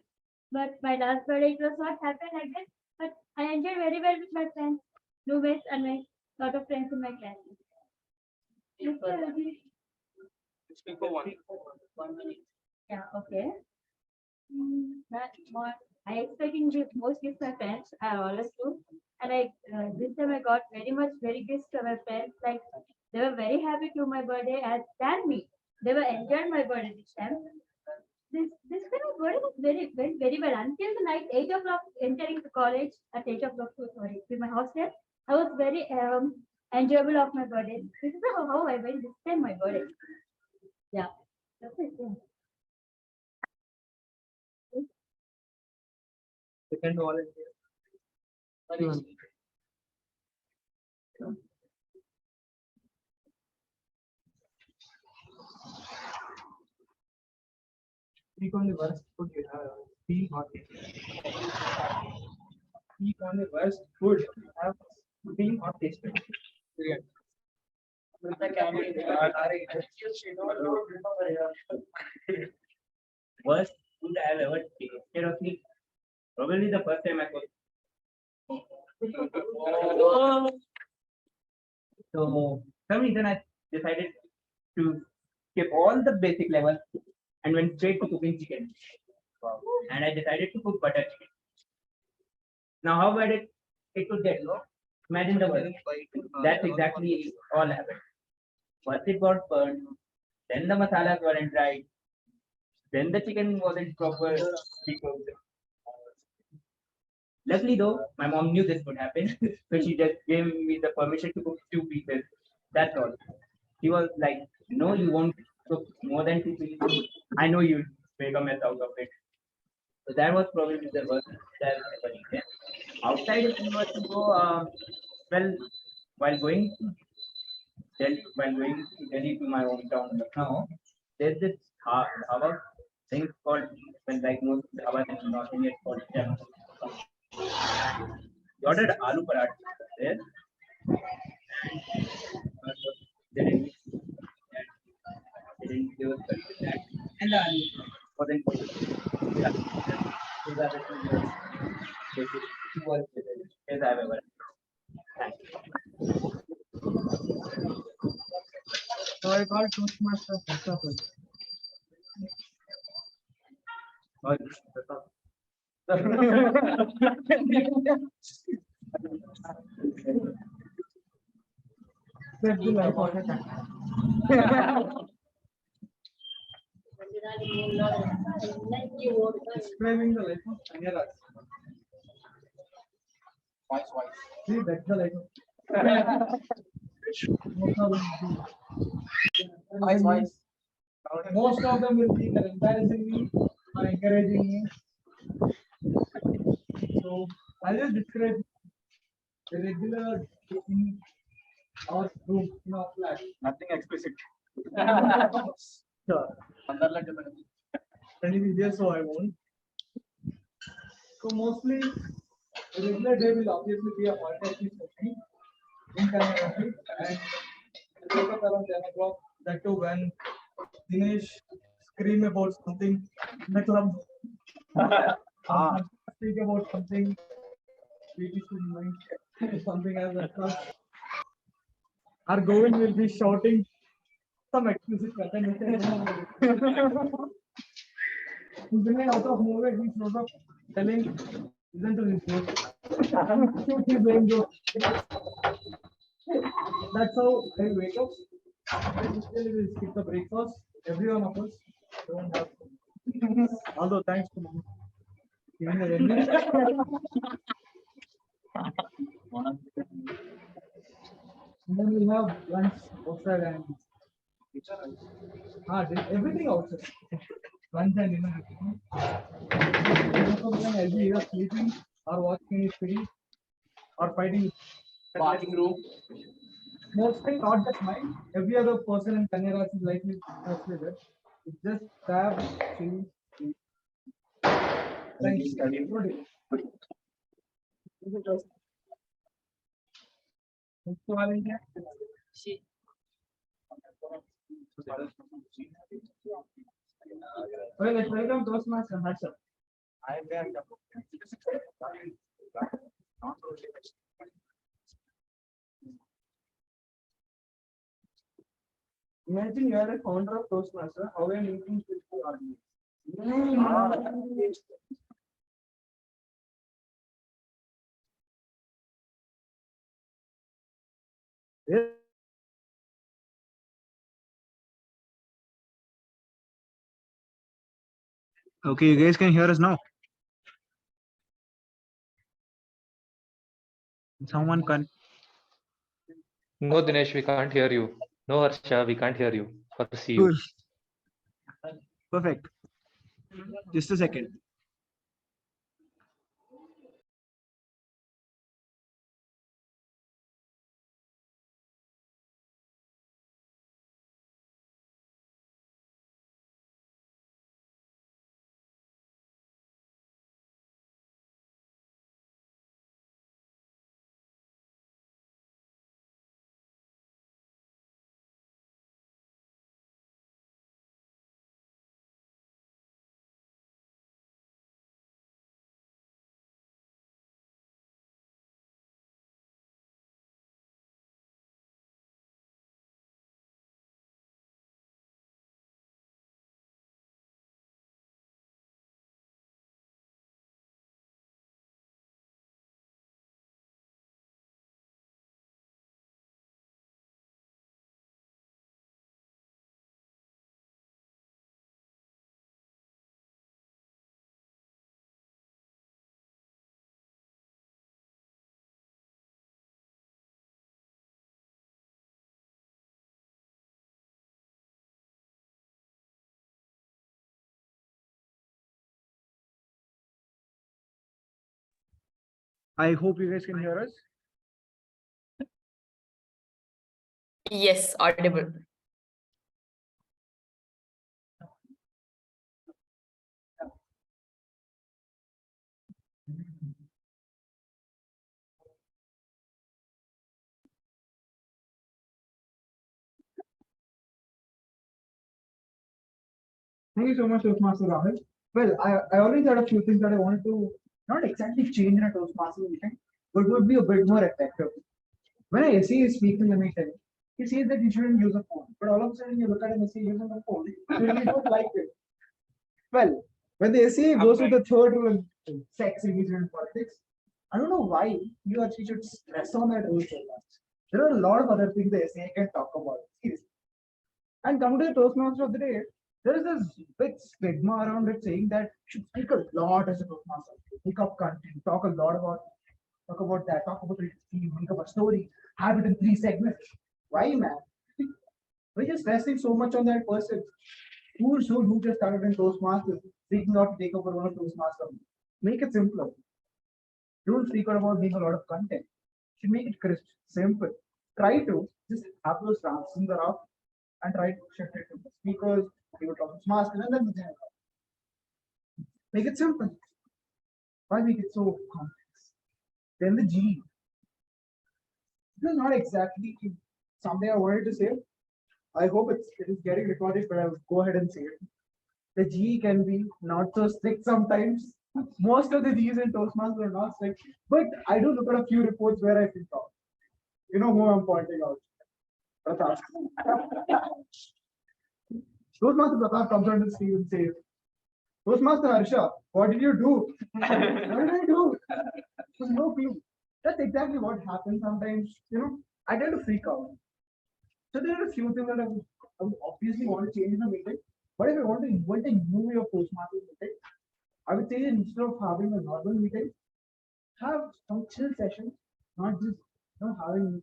But my last birthday, it was not happened like that. But I enjoyed very well with my friends, roommates, and my lot of friends in my class. Speak for 1. 1 minute. Yeah, okay. That's more. I expecting the most gifts my friends. I always do. And this time I got very gifts from my friends. Like they were very happy to my birthday as than me. They were enjoying my birthday this time. This kind of birthday was very well until the night 8 o'clock entering the college at 8 o'clock. Sorry, with my hostel. I was very enjoyable of my birthday. This is how I went this time my birthday. Yeah, that's it. Yeah. Second volunteer. Speak on the worst food you have seen or tasted. Speak on the worst food you have seen or tasted. Period. Worst food I have ever tasted of me. Probably the first time I cooked. So So some reason I decided to skip all the basic levels and went straight to cooking chicken. And I decided to cook butter chicken. Now how bad it could get, no? Imagine the worst. That's exactly all happened. First it got burned, then the masalas weren't right, then the chicken wasn't proper cooked. Luckily though, my mom knew this would happen, so she just gave me the permission to cook 2 pieces. That's all. She was like, "No, you won't cook more than 2 pieces. I know you'll make a mess out of it." So that was probably the worst that I've ever eaten. Outside, if you were to go, well, while going to Delhi to my hometown, Lucknow, there's this dhaba thing called, well, like most dhabas in North India, it's called jam. We ordered aloo paratha there. They didn't, they didn't give us curry with that. And the aloo wasn't good. Yeah. Those are the two worst dishes I've ever had. Thank you. So I called Toastmaster Harsha first. Oh, That's the life of a cat. Describing the life of Kanya. See, that's the life of most of them will be either embarrassing me or encouraging me. So I'll just describe the regular in our room in our flat. Nothing explicit. Sure. And it is there, so I won't. So mostly the regular day will obviously be a multi session in Kannada, and I wake up around 10 o'clock. That too when Dinesh scream about something in the club. Speak about something. Something as a club. Our Govind will be shouting some explicit content. Then out of nowhere he shows up telling, listen to this joke. Shoot his own joke. That's how I wake up. I usually will skip the breakfast. Every one of us don't have. Although thanks to mom. Giving the and then we have lunch outside and everything outside. Lunch and dinner. Most of the time I'll be either sleeping or watching a series or fighting. bathing room. Mostly not just mine. Every other person in Kannada is likely mostly that. It's just tab, chill. Thank you. Well, let's welcome Toastmasters Harsha. Imagine you are a founder of Toastmasters. How are meetings with the audience? Okay, you guys can hear us now. Someone can. No, Dinesh, we can't hear you. No, Harsha, we can't hear you or see you. Cool. Perfect. Just a second. I hope you guys can hear us. Yes, audible. Thank you so much, Toastmaster Rahul. Well, I already had a few things that I wanted to not exactly change in a Toastmaster meeting, but would be a bit more effective. When a SE is speaking in a meeting, he says that you shouldn't use a phone, but all of a sudden you look at an SE using a phone, you really don't like it. Well, when the SE goes with the third rule in sex, religion, and politics, I don't know why you or she should stress on that rule so much. There are a lot of other things the SE can talk about. Seriously. And coming to the Toastmaster of the day, there is this big stigma around it saying that you should speak a lot as a Toastmaster, pick up content, talk a lot about that, talk about it, think about story, have it in 3 segments. Why, man? We're just resting so much on that person who just started in Toastmasters, thinking out to take over one of Toastmasters. Make it simpler. Don't speak out about being a lot of content. You should make it crisp, simple. Try to just have those transitions around and try to shift it to the speakers, give it Toastmasters, and then the general. Make it simple. Why make it so complex? Then the G. This is not exactly something I wanted to say. I hope it is getting recorded, but I'll go ahead and say it. The G can be not so strict sometimes. Most of the G's in Toastmasters are not strict, but I do look at a few reports where I feel proud. You know who I'm pointing out. Pratap. Toastmaster Pratap comes on to Steve and says, Toastmaster Harsha, what did you do? What did I do? There's no clue. That's exactly what happens sometimes. I tend to freak out. So there are a few things that I would obviously want to change in a meeting. But if I want to invent a new way of Toastmasters meeting, I would say instead of having a normal meeting, have some chill sessions, not just having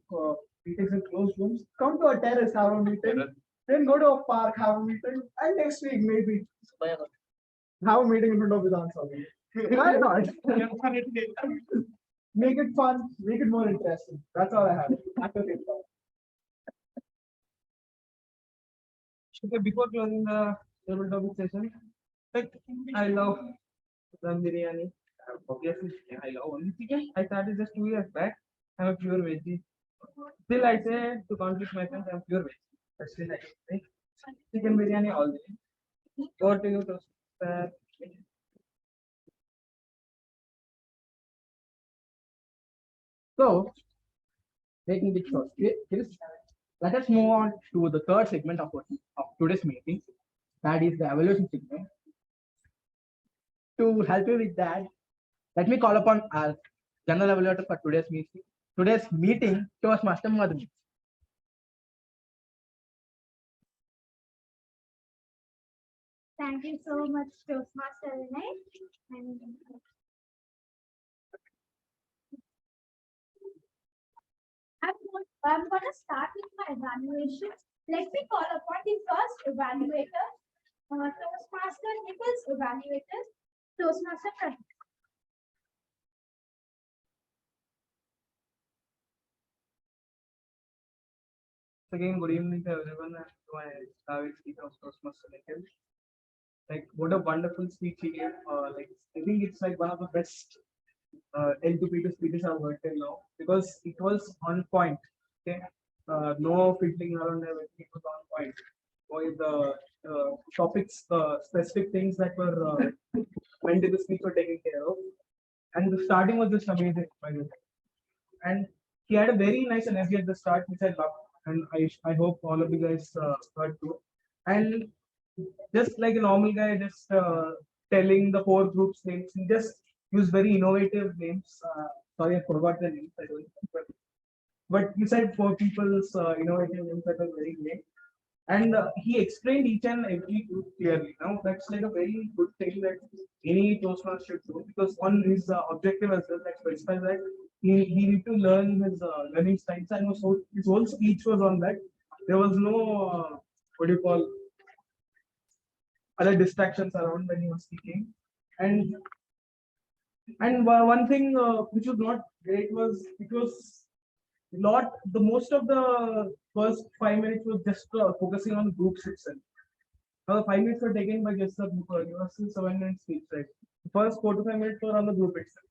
meetings in closed rooms. Come to a terrace, have a meeting, then go to a park, have a meeting, and next week maybe have a meeting in front of Vidhan Sabha. Why not? Make it fun, make it more interesting. That's all I have. Okay, before closing the table topic session, I love dum biryani. Obviously, I love only chicken. I started just 2 years back. I'm a pure veggie. Still, I say to conflict my friends, I'm pure veggie. But still, I say chicken biryani all day. Over to you, Toast. So, making it short, let us move on to the third segment of today's meeting. That is the evaluation segment. To help you with that, let me call upon our general evaluator for today's meeting. Toastmaster Madhumitha. Thank you so much, Toastmaster Vinay. I'm going to start with my evaluation. Let me call upon the first evaluator, Toastmaster Nikhil's evaluator, Toastmaster Praneeth. Again, good evening to everyone and to my Slavic speaker of Toastmaster Nikhil. Like, what a wonderful speech he gave. I think it's like one of the best L2P2 speeches I've heard till now because it was on point. Okay, no fiddling around everything. It was on point. With the topics, specific things that were meant in the speech were taken care of, and the starting was just amazing. By the way. And he had a very nice energy at the start, which I loved, and I hope all of you guys heard too. And just like a normal guy, just telling the 4 groups names, he just used very innovative names. Sorry, I forgot the names. I don't remember. But he said 4 people's innovative names that were very great. And he explained each and every group clearly. Now that's like a very good thing that any Toastmaster should do because on his objective as well, like specifies that he need to learn his learning styles, and so his whole speech was on that. There was no what do you call other distractions around when he was speaking, and And one thing which was not great was it was the most of the first 5 minutes was just focusing on groups itself. Now the 5 minutes were taken by just the group. You have still 7 minutes speech, right? The first 4 to 5 minutes were on the group itself.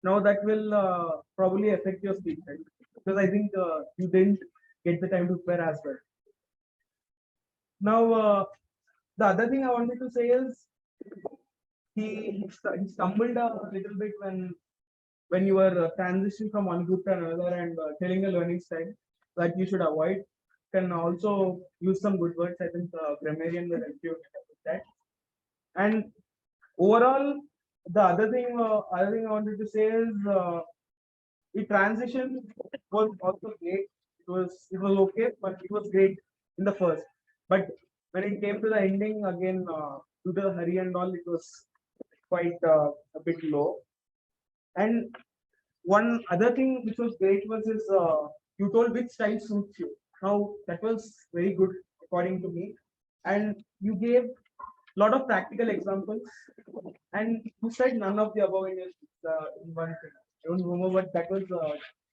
Now that will probably affect your speech, right? Because I think you didn't get the time to prepare as well. Now the other thing I wanted to say is he stumbled a little bit when you were transitioning from one group to another and telling the learning style that you should avoid. Can also use some good words. I think Grammarian will help you with that. And overall, the other thing I wanted to say is the transition was also great. It was okay, but it was great in the first. But when it came to the ending again, due to the hurry and all, it was quite a bit low. And one other thing which was great was you told which style suits you. Now that was very good according to me, and you gave a lot of practical examples, and you said none of the above in one thing. I don't remember, but that was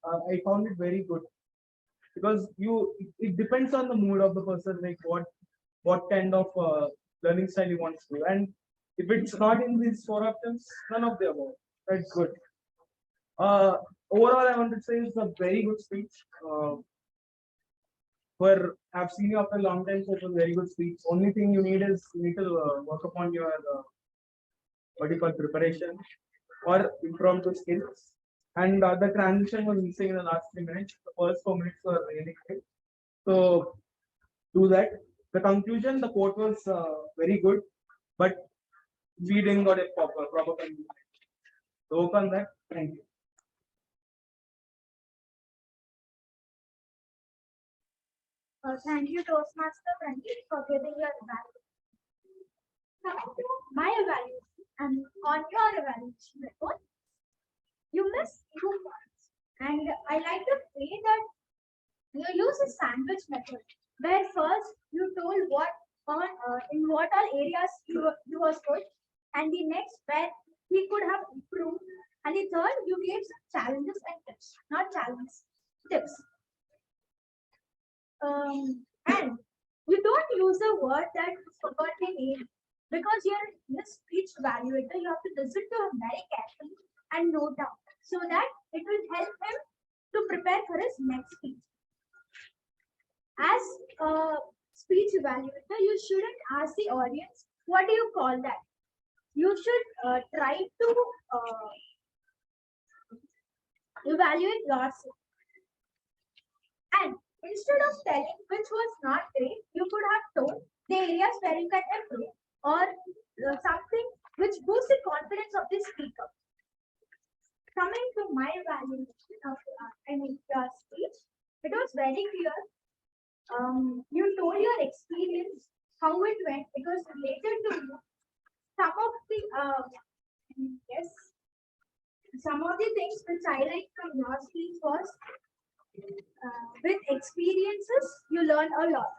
I found it very good because it depends on the mood of the person, like what kind of learning style he wants to do, and if it's not in these 4 options, none of the above. That's good. Overall, I want to say it's a very good speech. I've seen you after a long time, so it was a very good speech. Only thing you need is work upon your what do you call preparation or impromptu skills. And the transition was missing in the last 3 minutes. The first 4 minutes were really great. So do that. The conclusion, the quote was very good, but we didn't got a proper conclusion. So work on that. Thank you. Thank you, Toastmaster Praneeth, for giving your evaluation. Coming to my evaluation and on your evaluation report, you missed 2 points. And I like to say that you use a sandwich method, where first you told in what all areas you was good, and the next where he could have improved, and the third you gave some challenges and tips, not challenges, tips. And you don't use a word that you forgot the name because you're in the speech evaluator. You have to listen to him very carefully and note down so that it will help him to prepare for his next speech. As a speech evaluator, you shouldn't ask the audience, what do you call that? You should try to evaluate yourself. And instead of telling which was not great, you could have told the areas where you can improve or something which boosts the confidence of the speaker. Coming to my evaluation of your speech, it was very clear. You told your experience, how it went. It was related to you. Some of the things which I like from your speech was with experiences you learn a lot.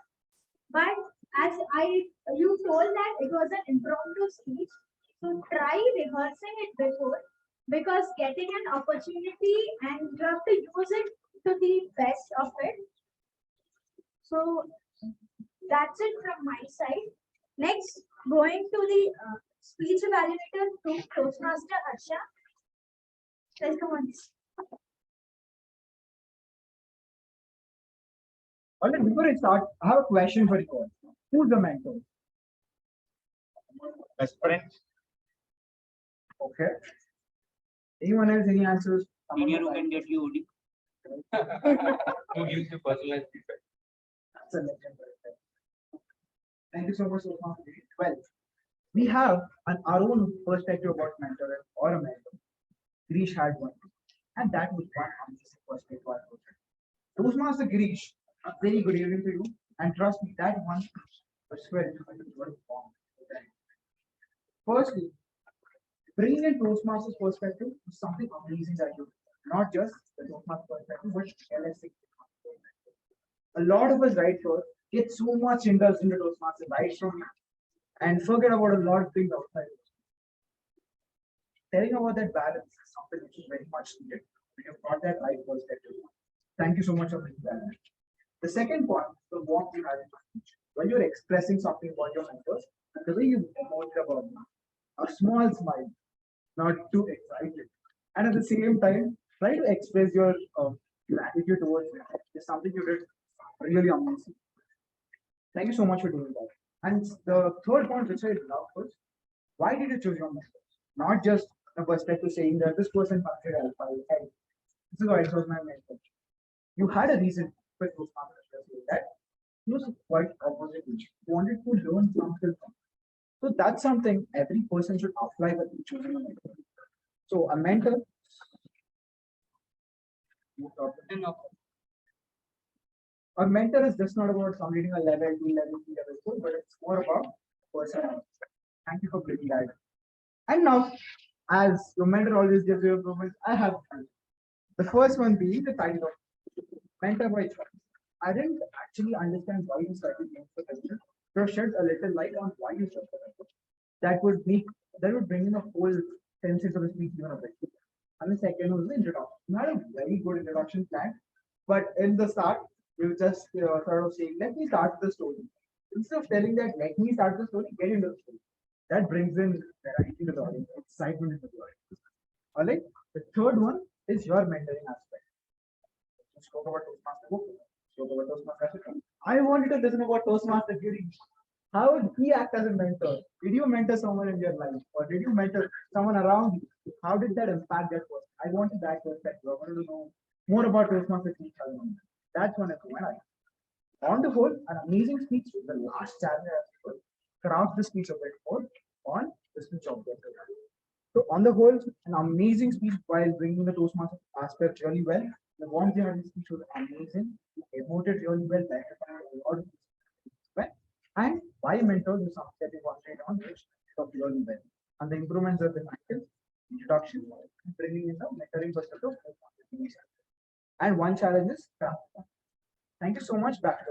But you told that it was an impromptu speech, so try rehearsing it before, because getting an opportunity and you have to use it to the best of it. So that's it from my side. Next, going to the speech evaluator to Toastmaster Harsha. Welcome on this. Alright, before I start, I have a question for you. Who's the mentor? Best friend. Okay. Anyone else? Any answers? Senior who can get you OD. Who gives you personalized feedback? That's a legend. Thank you so much. Well, we have our own perspective about mentor or a mentor. Girish had one, and that was one amazing perspective. Toastmaster Girish, a very good evening to you, and trust me, that one was very formed. Firstly, bringing in Toastmaster's perspective is something amazing that you do. Not just the Toastmaster perspective, but LSC. A lot of us right here get so much interest in the Toastmaster right from and forget about a lot of things outside. telling about that balance is something which is very much needed. We have got that right perspective. Thank you so much for bringing that. The second point, the warmth you have in your speech. When you're expressing something about your mentors, and the way you emoted about them, a small smile, not too excited, and at the same time, try to express your gratitude towards them. Is something you did really amazing. Thank you so much for doing that. And the third point, which I love was, why did you choose your mentors? Not just a perspective saying that this person considered alpha. Hey, this is why I chose my mentor. You had a reason for those saying that he was quite opposite. He wanted to learn something. So that's something every person should apply when choosing a mentor. So a mentor. A mentor is just not about completing a level 2, level 3, level 4, but it's more about personality. Thank you for bringing that. And now, as your mentor always gives you improvements, I have the first one being the title of mentor by choice. I didn't actually understand why you started doing the mentor. So shed a little light on why you started the mentor. That would bring in a whole sense into the speech even a bit. And the second was the introduction. Not a very good introduction plan, but in the start, you just sort of saying, let me start the story. Instead of telling that, let me start the story, get into the story. That brings in variety to the audience, excitement into the audience. All right. The third one is your mentoring aspect. You spoke about Toastmaster book, spoke about Toastmaster. I wanted to listen about Toastmaster Girish. How would he act as a mentor? Did you mentor someone in your life, or did you mentor someone around you? How did that impact that person? I wanted that perspective. I wanted to know more about Toastmaster Girish. That's one of the one. On the whole, an amazing speech. The last challenge I have craft the speech a bit more on the speech object. So on the whole, an amazing speech while bringing the Toastmaster aspect really well. The warmth behind the speech was amazing. You emoted really well, well. And why mentors is something that you concentrate on, which talked really well. And the improvements of the introduction, bringing in the mentoring perspective. And one challenge is craft. Thank you so much. Back to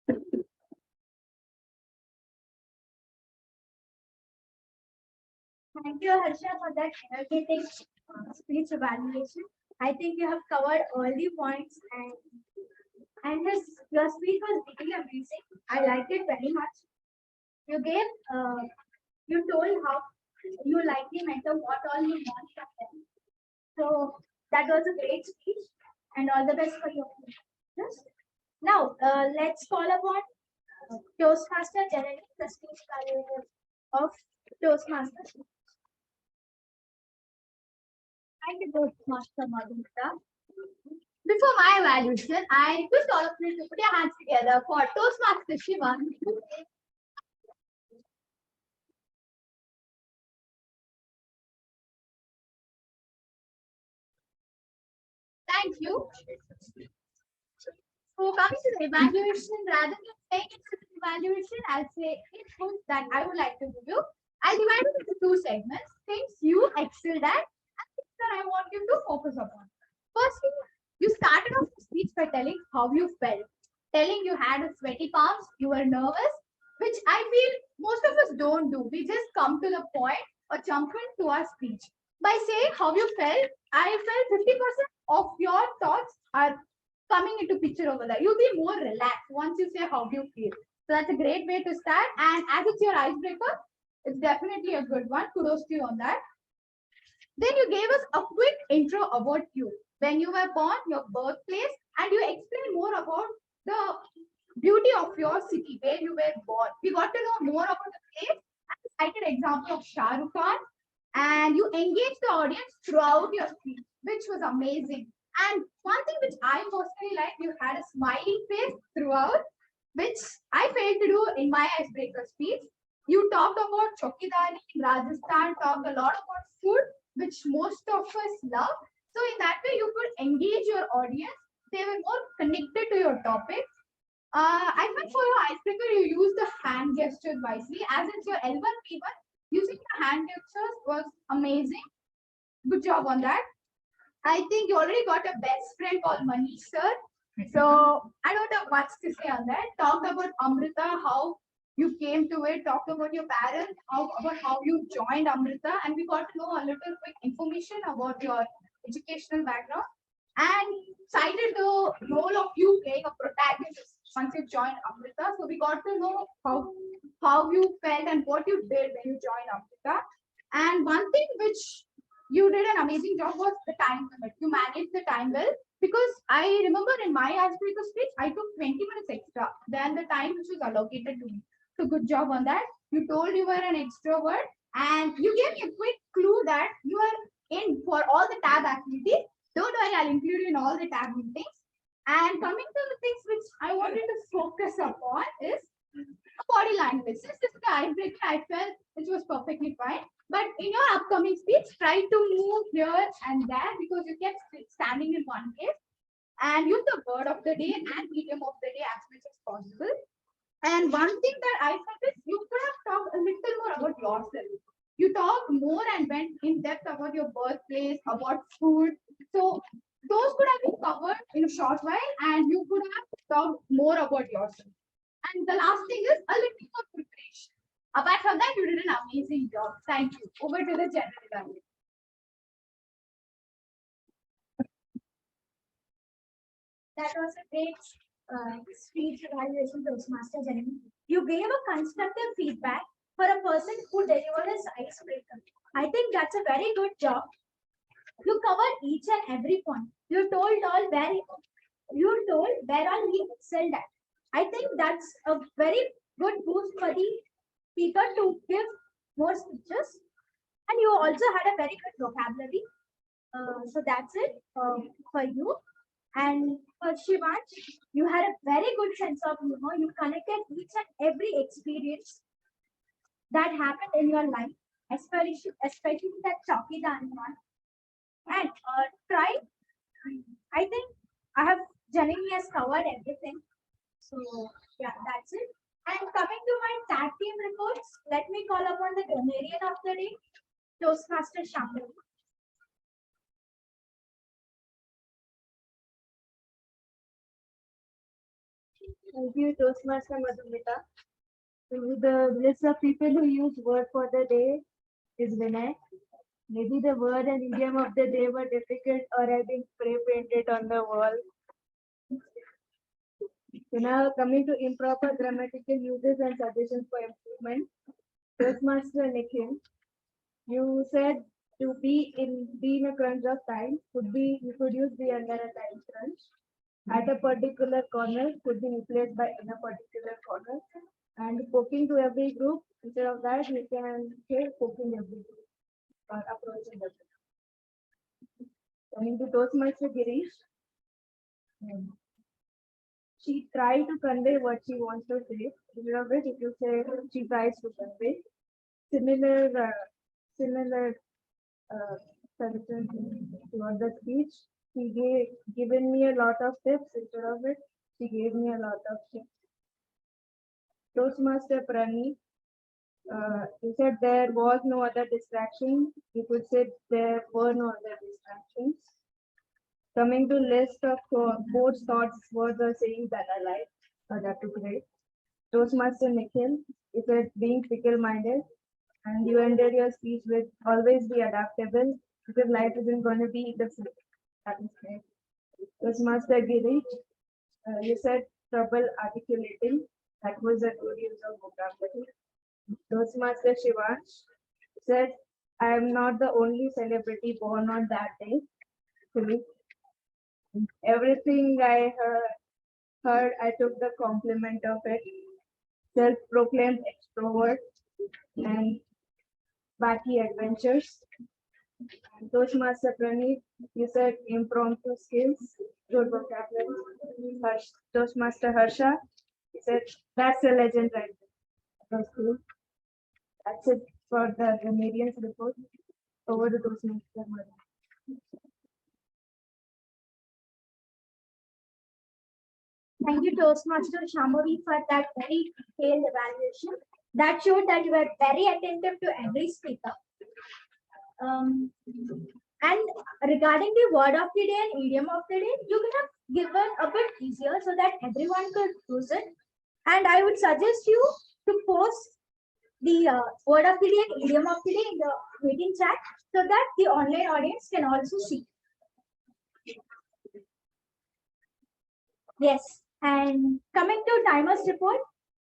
the Thank you, Harsha, for that energetic speech evaluation. I think you have covered all the points, and your speech was really amazing. I liked it very much. You told how you likely mentor what all you want from them. So that was a great speech, and all the best for your future. Now, let's call upon Toastmaster Janani, the speech evaluator of Toastmasters. Thank you, Toastmaster Madhumitha. Before my evaluation, I request all of you to put your hands together for Toastmaster Shivansh. Thank you. So coming to the evaluation, rather than saying it's an evaluation, I'll say inputs that I would like to give you. I'll divide it into two segments: things you excelled at and things that I want you to focus upon. Firstly, you started off the speech by telling how you felt, telling you had a sweaty palms, you were nervous, which I feel most of us don't do. We just come to the point or jump into our speech. By saying how you felt, I felt 50% of your thoughts are coming into picture over there. You'll be more relaxed once you say how you feel. So that's a great way to start. And as it's your icebreaker, it's definitely a good one. Kudos to you on that. Then you gave us a quick intro about you, when you were born, your birthplace, and you explained more about the beauty of your city, where you were born. We got to know more about the place, and cited example of Shah Rukh Khan, and you engaged the audience throughout your speech, which was amazing. And one thing which I personally like, you had a smiling face throughout, which I failed to do in my icebreaker speech. You talked about Chokidari in Rajasthan, talked a lot about food, which most of us love. So in that way, you could engage your audience. They were more connected to your topic. I think for your icebreaker, you used the hand gestures wisely. As it's your L1 P1, using the hand gestures was amazing. Good job on that. I think you already got a best friend called Manish sir. So I don't have much to say on that. Talked about Amrita, how you came to it, talked about your parents, about how you joined Amrita, and we got to know a little quick information about your educational background, and cited the role of you playing a protagonist once you joined Amrita. So we got to know how you felt and what you did when you joined Amrita. And one thing which you did an amazing job was the time limit. You managed the time well, because I remember in my icebreaker speech, I took 20 minutes extra than the time which was allocated to me. So good job on that. You told you were an extrovert, and you gave me a quick clue that you are in for all the tab activities. Don't worry, I'll include you in all the tab meetings. And coming to the things which I wanted to focus upon is body language. Since this is the icebreaker, I felt it was perfectly fine. But in your upcoming speech, try to move here and there, because you kept standing in one place. And use the word of the day and idiom of the day as much as possible. And one thing that I felt is you could have talked a little more about yourself. You talked more and went in depth about your birthplace, about food. So those could have been covered in a short while, and you could have talked more about yourself. And the last thing is a little more preparation. Apart from that, you did an amazing job. Thank you. Over to the general evaluation. That was a great speech evaluation, Toastmaster Janani. You gave a constructive feedback for a person who delivered his icebreaker. I think that's a very good job. You covered each and every point. You told where all he excelled at. I think that's a very good boost for the speaker to give more speeches. And you also had a very good vocabulary. So that's it for you. And for Shivansh, you had a very good sense of humor. You connected each and every experience that happened in your life, especially that chalky dance one. And I think Janani has covered everything. So yeah, that's it. And coming to my tag team reports, let me call upon the Grammarian of the day, Toastmaster Shambhavi. Thank you, Toastmaster Madhumitha. So the list of people who use word for the day is Vinay. Maybe the word and idiom of the day were difficult or had been spray painted on the wall. So now coming to improper grammatical uses and suggestions for improvement. Toastmaster Nikhil, you said to be in a crunch of time you could use be under a time crunch. At a particular corner could be replaced by in a particular corner. And poking to every group, instead of that, you can say poking every group or approaching every group. Coming to Toastmaster Girish, she tried to convey what she wants to say. Instead of it, if you say she tries to convey, similar suggestions toward the speech. She given me a lot of tips. Instead of it, she gave me a lot of tips. Toastmaster Praneeth, he said there was no other distraction. You could say there were no other distractions. Coming to list of quotes, thoughts, words or sayings that I like, that too great. Toastmaster Nikhil, he said being fickle-minded, and you ended your speech with always be adaptable, because life isn't going to be the same. That is great. Toastmaster Girish, you said trouble articulating. That was a good use of vocabulary. Toastmaster Shivansh said, I am not the only celebrity born on that day. Everything I heard, I took the compliment of it. Self-proclaimed extrovert and wacky adventures. And Toastmaster Praneeth, you said impromptu skills, good vocabulary. Toastmaster Harsha, he said that's a legend right there. That's cool. That's it for the Grammarian's report. Over to Toastmaster. Thank you, Toastmaster Shambhavi, for that very detailed evaluation. That showed that you were very attentive to every speaker. And regarding the word of the day and idiom of the day, you could have given a bit easier so that everyone could use it. And I would suggest you to post the word of the day and idiom of the day in the meeting chat so that the online audience can also see. Yes, and coming to timers report,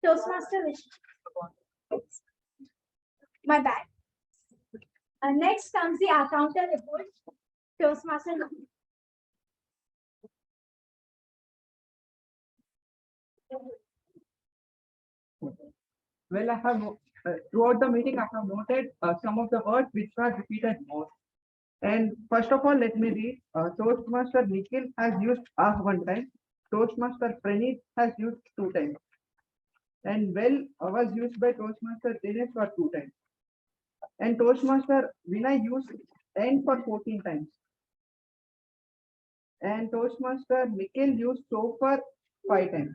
Toastmaster Vishnu. My bad. Next comes the accountant report, Toastmaster. Well, I have throughout the meeting, I have noted some of the words which were repeated more. And first of all, let me read. Toastmaster Nikhil has used one time. Toastmaster Praneeth has used 2 times. And well was used by Toastmaster Dinesh for 2 times. And Toastmaster Vinay used and for 14 times. And Toastmaster Nikhil used so for 5 times.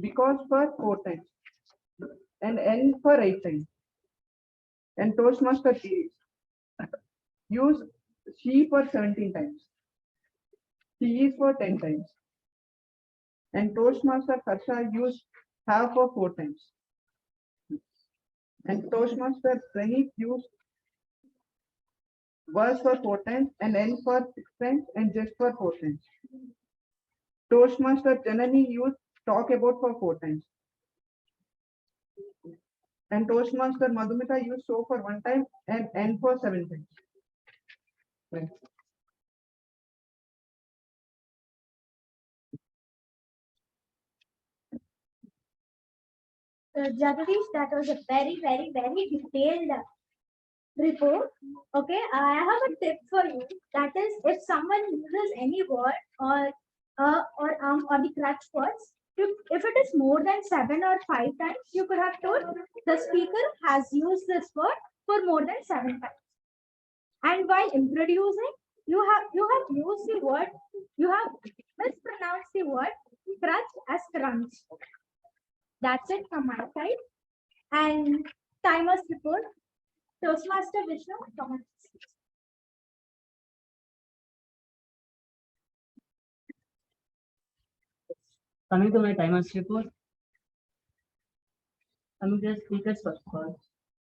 Because for 4 times. And N for 8 times. And Toastmaster Girish used she for 17 times. She is for 10 times. And Toastmaster Harsha used have for 4 times. And Toastmaster Praneeth used was for 4 times and N for 6 times and just for 4 times. Toastmaster Janani used talk about for 4 times. And Toastmaster Madhumitha used so for 1 time and N for 7 times. Thanks. Jagadeesh, that was a very, very, very detailed report. Okay, I have a tip for you. That is, if someone uses any word or the crutch words, if it is more than 7 or 5 times, you could have told the speaker has used this word for more than 7 times. And while introducing, you have used the word, you have mispronounced the word crutch as crunch. That's it from my side. And timers report, Toastmaster Vishnu, comments. Coming to my timers report. Coming to the speakers first of all.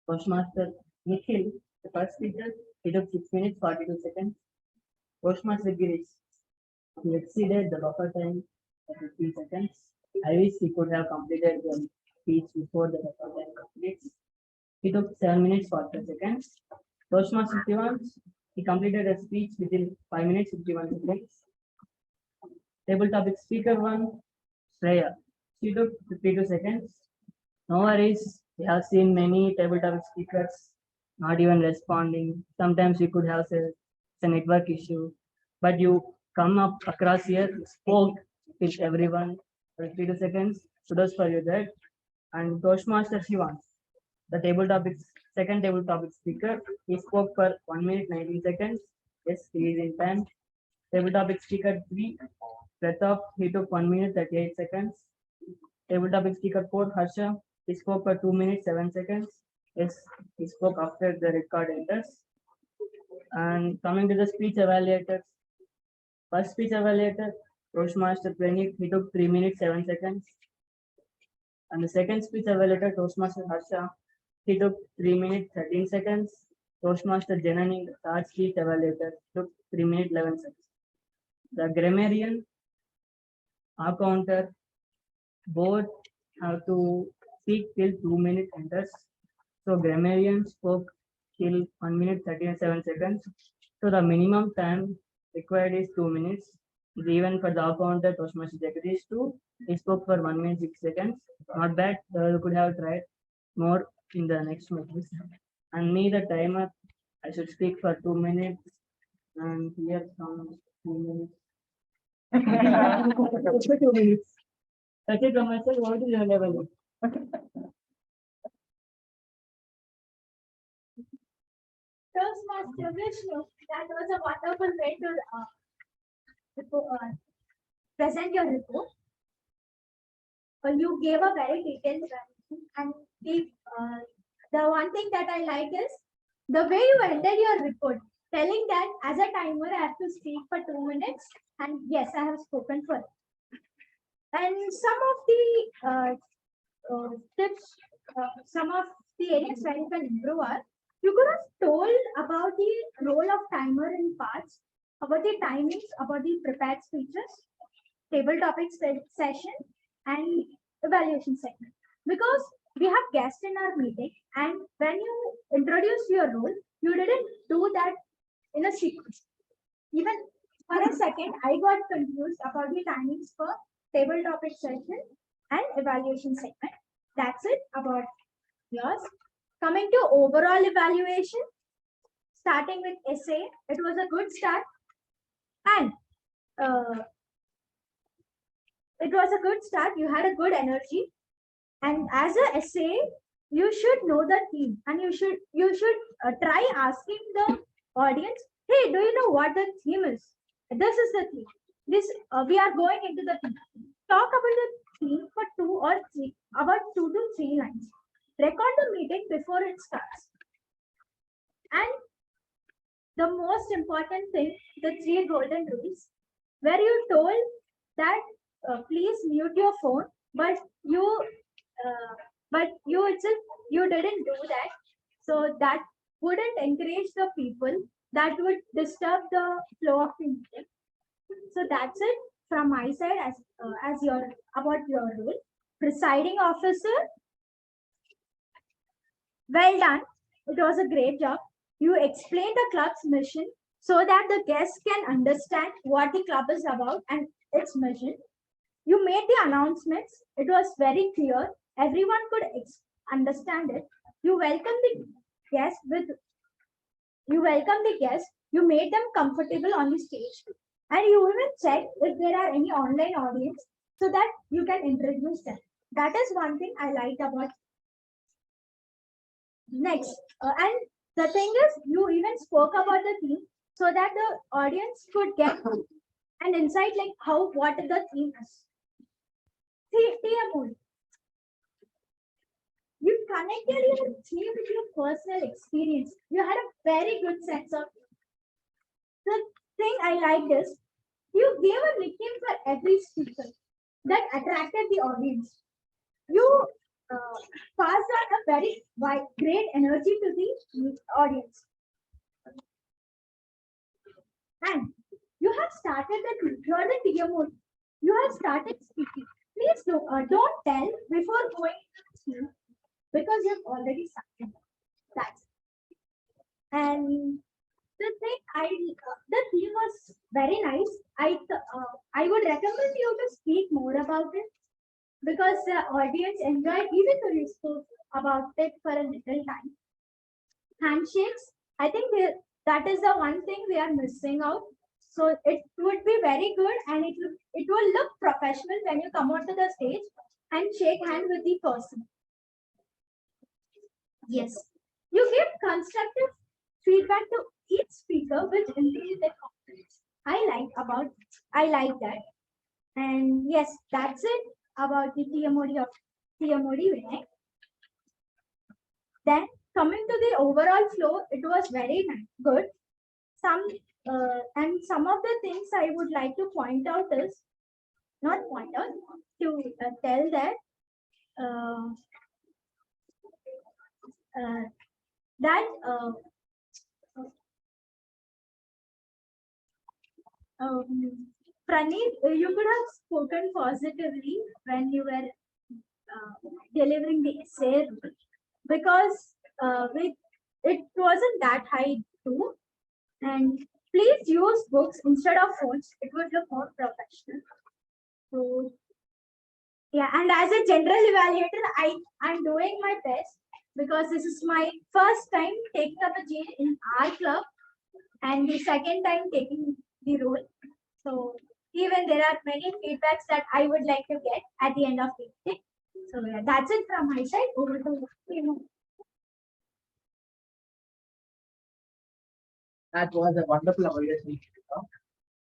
Toastmaster Nikhil, the first speaker, he took 6 minutes 42 seconds. Toastmaster Girish, he exceeded the buffer time by 15 seconds. I wish he could have completed the speech before the buffer time completes. He took 7 minutes 45 seconds. Toastmaster Shivansh, he completed a speech within 5 minutes 51 seconds. Table topic speaker 1, Shreya, she took 52 seconds. No worries, we have seen many table topic speakers not even responding. Sometimes we could have it's a network issue, but you come up across here, spoke with everyone for 52 seconds. Kudos for you that. And Toastmaster Shivansh, the second table topic speaker, he spoke for 1 minute 19 seconds. Yes, he is in time. Table topic speaker 3, Pratap, he took 1 minute 38 seconds. Table topic speaker 4, Harsha, he spoke for 2 minutes 7 seconds. Yes, he spoke after the red card enters. And coming to the speech evaluators, first speech evaluator, Toastmaster Praneeth, he took 3 minutes 7 seconds. And the second speech evaluator, Toastmaster Harsha, he took 3 minutes 13 seconds. Toastmaster Janani, the third speech evaluator, took 3 minutes 11 seconds. The grammarian, our counter, both have to speak till 2 minutes enters. So grammarian spoke till 1 minute 37 seconds. So the minimum time required is 2 minutes. Even for the counter, Toastmaster Jagadeesh too, he spoke for 1 minute 6 seconds. Not bad. You could have tried more in the next meetings. And me, the timer, I should speak for 2 minutes. And here comes 2 minutes. 2 minutes. That's it, myself. What is your level? Toastmaster Vishnu, that was a wonderful way to present your report. You gave a very detailed explanation, and the one thing that I like is the way you ended your report, telling that as a timer I have to speak for 2 minutes, and yes, I have spoken for it. And some of the tips some of the areas where you can improve are, you could have told about the role of timer in parts, about the timings, about the prepared speeches, table topics session, and evaluation segment. Because we have guests in our meeting, and when you introduced your role, you didn't do that in a sequence. Even for a second, I got confused about the timings for table topic session and evaluation segment. That's it about yours. Coming to overall evaluation, starting with essay, it was a good start, and it was a good start. You had a good energy, and as a essay, you should know the theme, and you should try asking the audience, "Hey, do you know what the theme is? This is the theme. This we are going into the theme. Talk about the theme for about 2 to 3 lines. Record the meeting before it starts. And the most important thing, the 3 golden rules, where you told that please mute your phone, but you itself, you didn't do that. So that wouldn't encourage the people. That would disturb the flow of the meeting. So that's it from my side as your about your role. Presiding officer, well done. It was a great job. You explained the club's mission so that the guests can understand what the club is about and its mission. You made the announcements. It was very clear. Everyone could understand it. You welcomed the guests You made them comfortable on the stage. And you even checked if there are any online audience so that you can introduce them. That is one thing I liked about. Next, and the thing is, you even spoke about the theme so that the audience could get an insight like what the theme is. TMoD. You connected your theme with your personal experience. You had a very good sense of. The thing I liked is you gave a nickname for every speaker that attracted the audience. You passed on a very great energy to the audience. And you have started you're the TMoD. You have started speaking. Please don't tell before going to the theme because you've already started. That's it. And the theme was very nice. I would recommend you to speak more about it because the audience enjoyed even though you spoke about it for a little time. Handshakes, I think that is the one thing we are missing out. So it would be very good and it will look professional when you come onto the stage and shake hands with the person. Yes, you give constructive feedback to each speaker, which increases their confidence. I like that. And yes, that's it about the TMoD Vinay. Then coming to the overall flow, it was very good. Some of the things I would like to point out is tell that Praneeth, you could have spoken positively when you were delivering the essay because it wasn't that high too. And please use books instead of phones. It would look more professional. So yeah, and as a general evaluator, I'm doing my best because this is my first time taking up a GA in our club and the second time taking the role. So even there are many feedbacks that I would like to get at the end of the day. So yeah, that's it from my side. Over to you. That was a wonderful evaluation.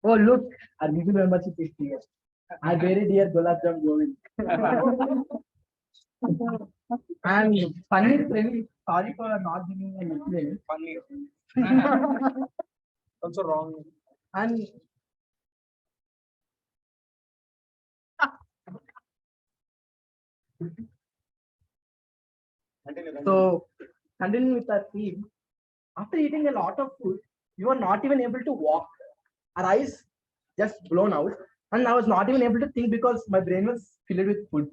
Oh, look, our Nikhil membership is here. I very dear Gulab Jam Govind. And Paneeth, really sorry for not giving a nickname. Paneeth. Also wrong. And So, continuing with our theme, after eating a lot of food, you are not even able to walk. Our eyes just blown out, and I was not even able to think because my brain was filled with food.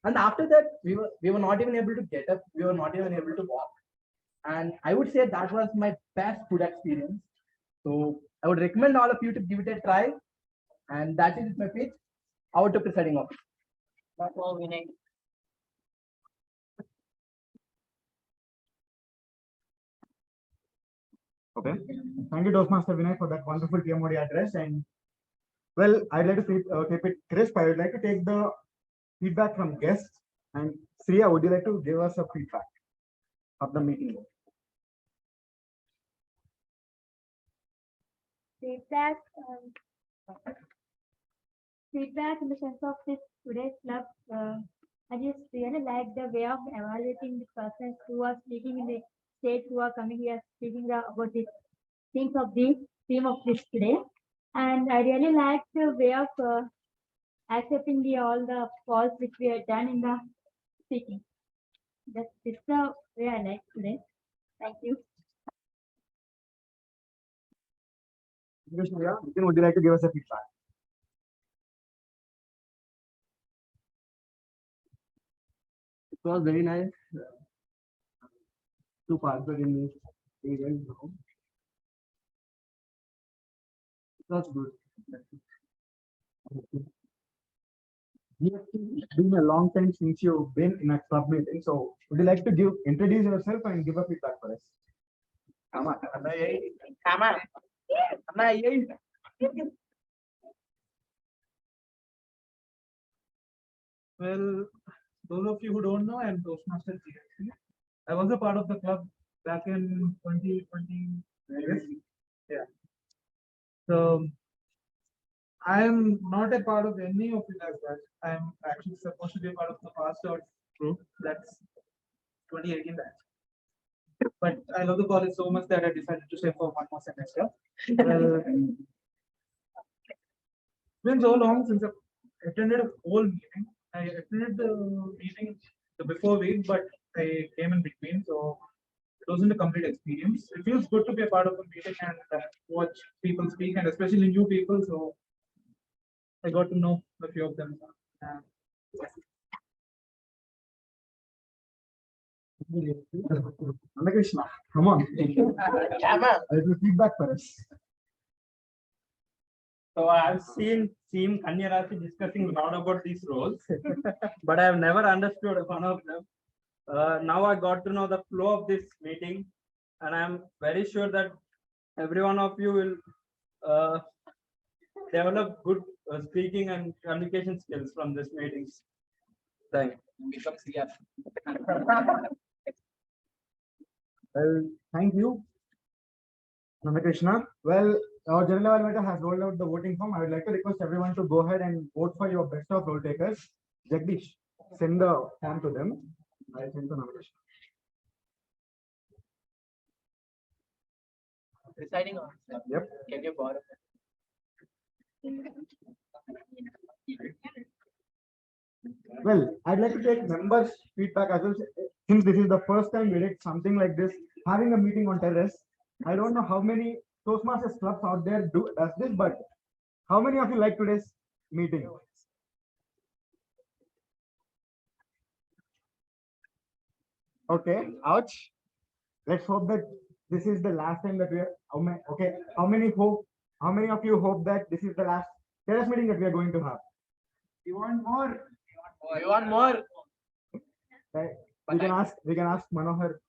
And after that, we were not even able to get up. We were not even able to walk. And I would say that was my best food experience. So I would recommend all of you to give it a try. And that is my pitch. Out to presiding officer. That's all, Vinay. Okay. Thank you, Toastmaster Vinay, for that wonderful TMoD address. And well, I'd like to keep it crisp. I would like to take the feedback from guests. And Sriya, would you like to give us a feedback of the meeting? Feedback, feedback in the sense of this today's club. I just really like the way of evaluating the persons who are speaking in the stage, who are coming here speaking about the things of the theme of this today. And I really like the way of accepting all the faults which we have done in the speaking. That's the way I like today. Thank you. Nikhil, would you like to give us a feedback? It was very nice to participate in this event. It was good. It's been a long time since you've been in a club meeting. So would you like to introduce yourself and give a feedback for us? Come on. Well, those of you who don't know, I'm Toastmasters. I was a part of the club back in 2020. Yeah. So I am not a part of any of it as that. I'm actually supposed to be a part of the passed out group. That's 2018 batch. But I love the college so much that I decided to stay for one more semester. It's been so long since I've attended a whole meeting. I attended the meeting the before week, but I came in between, so it wasn't a complete experience. It feels good to be a part of a meeting and watch people speak, and especially new people. So I got to know a few of them. Krishna, come on. A little feedback for us. So I've seen Team Kanyarasi discussing a lot about these roles, but I've never understood one of them. Now I got to know the flow of this meeting, and I'm very sure that every one of you will develop good speaking and communication skills from this meeting. Thank you. Well, thank you, Krishna. Well, our general evaluator has rolled out the voting form. I would like to request everyone to go ahead and vote for your best of role takers. Jagadeesh, send the form to them. I'll send the nomination. Presiding officer. Yep. Can you borrow? Well, I'd like to take members' feedback as well. Since this is the first time we did something like this, having a meeting on terrace, I don't know how many Toastmasters clubs out there does this, but how many of you like today's meeting? Okay, ouch. Let's hope that this is the last time that we are. Okay, how many of you hope that this is the last terrace meeting that we are going to have? You want more? You want more? Right. We can ask Manohar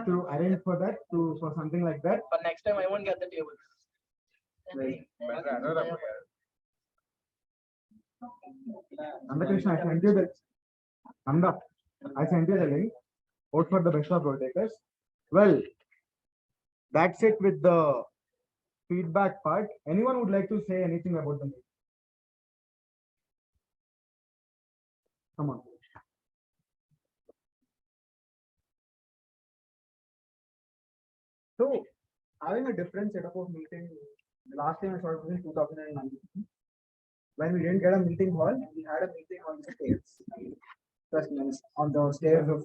to arrange for that, for something like that. But next time I won't get the table. Right. Krishna, I sent you the I sent you the link. Vote for the best of role takers. Well, that's it with the feedback part. Anyone would like to say anything about the meeting? Come on. So, having a different setup of meeting, last time I saw it was in 2019. When we didn't get a meeting hall, we had a meeting on the stairs. freshmen on the stairs of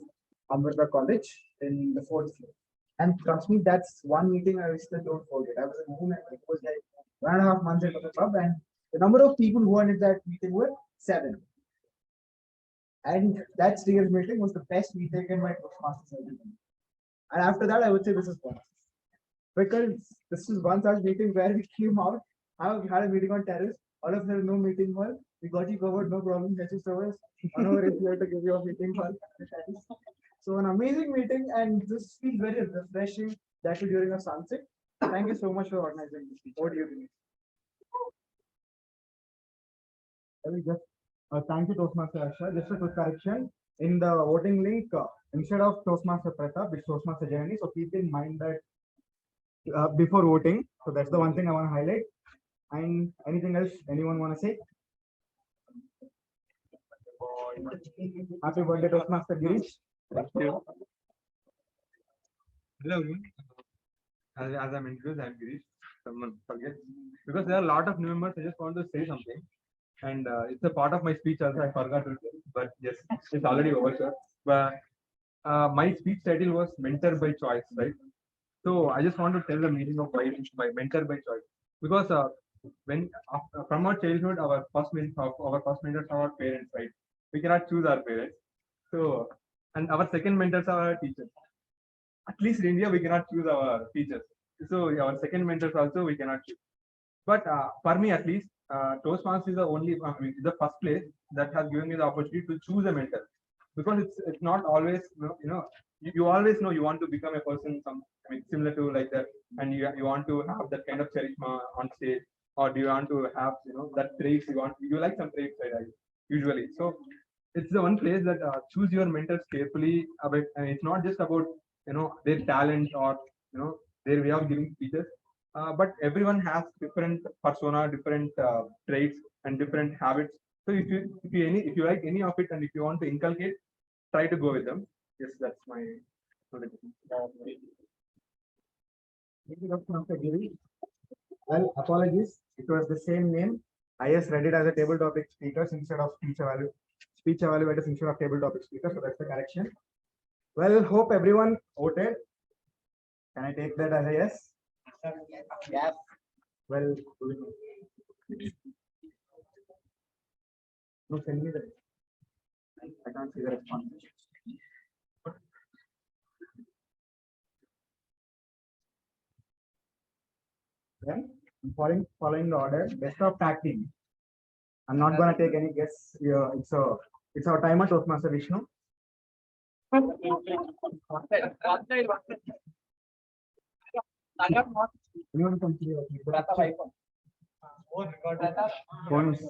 Amrita College in the 4th floor. And trust me, that's one meeting I still don't forget. I was in home and it was like 1.5 months into the club, and the number of people who were at that meeting were 7. And that stairs meeting was the best meeting in my Toastmasters ever. And after that, I would say this is one. Because this is one such meeting where we came out, I had a meeting on terrace, all of them no meeting hall, we got you covered, no problem, message service, on our is here to give you a meeting hall. So an amazing meeting, and this feels very refreshing, that too during a sunset. Thank you so much for organizing this. What do you think? Thank you, Toastmaster Harsha. Just a quick correction. In the voting link, instead of Toastmaster Pratap, it's Toastmaster Janani. So keep in mind that before voting. So that's the one thing I want to highlight. And anything else anyone want to say? Happy birthday, Toastmaster Girish. Thank you. Hello, everyone. As I'm introduced, I'm Girish. Someone forget. Because there are a lot of new members, I just want to say something. And it's a part of my speech also, I forgot to, but yes, it's already over, sir. But my speech title was Mentor by Choice, right? So I just want to tell the meaning of why my mentor by choice. Because when from our childhood, our first mentors are our parents, right? We cannot choose our parents. So, and our second mentors are our teachers. At least in India, we cannot choose our teachers. So our second mentors also we cannot choose. But for me, at least, Toastmasters is the only, the first place that has given me the opportunity to choose a mentor. Because it's not always, you always know you want to become a person similar to like that, and you want to have that kind of charisma on stage, or do you want to have that traits you like some traits, right? Usually, so it's the one place that choose your mentors carefully about, and it's not just about their talent or their way of giving speeches, but everyone has different persona, different traits, and different habits. So if you like any of it, and if you want to inculcate, try to go with them. Yes, that's my. Well, apologies. It was the same name. I just read it as a table topic speakers instead of speech evaluators instead of table topic speakers. So that's the correction. Well, hope everyone voted. Can I take that as a yes? Yes. Well, no, send me the. I can't see the response. Then following the order, best of tag team. I'm not gonna take any guess. Yeah, it's our timer, Toastmaster Vishnu. Anyone can see bonus.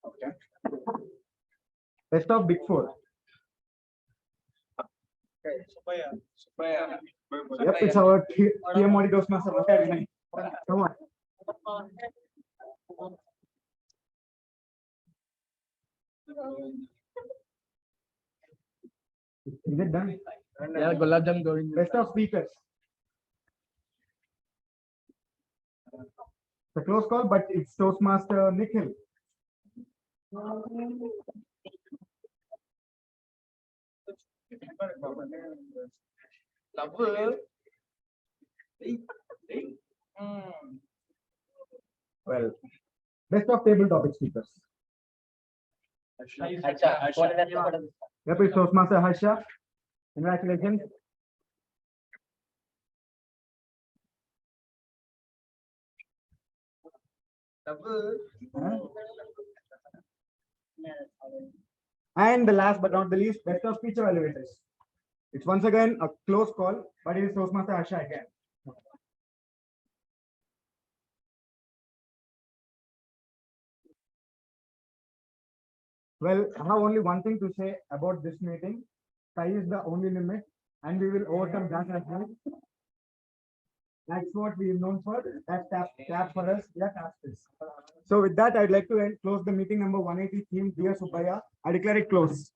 Okay. Best of Big Four. Yep, it's our TMoD Toastmaster. Come on. Is it done? Yeah, Gulab Jam going. Best of speakers. It's a close call, but it's Toastmaster Nikhil. Well, best of table topic speakers. Yep, it's Toastmaster Harsha. Congratulations. And the last but not the least, best of speech evaluators. It's once again a close call, but it is Toastmaster Harsha again. Well, I have only one thing to say about this meeting. Sky is the only limit, and we will overcome that as well. That's what we are known for. That's tap for us. Yeah, tap this. So with that, I'd like to close the meeting number 180 theme, Dear Subbayya. I declare it closed.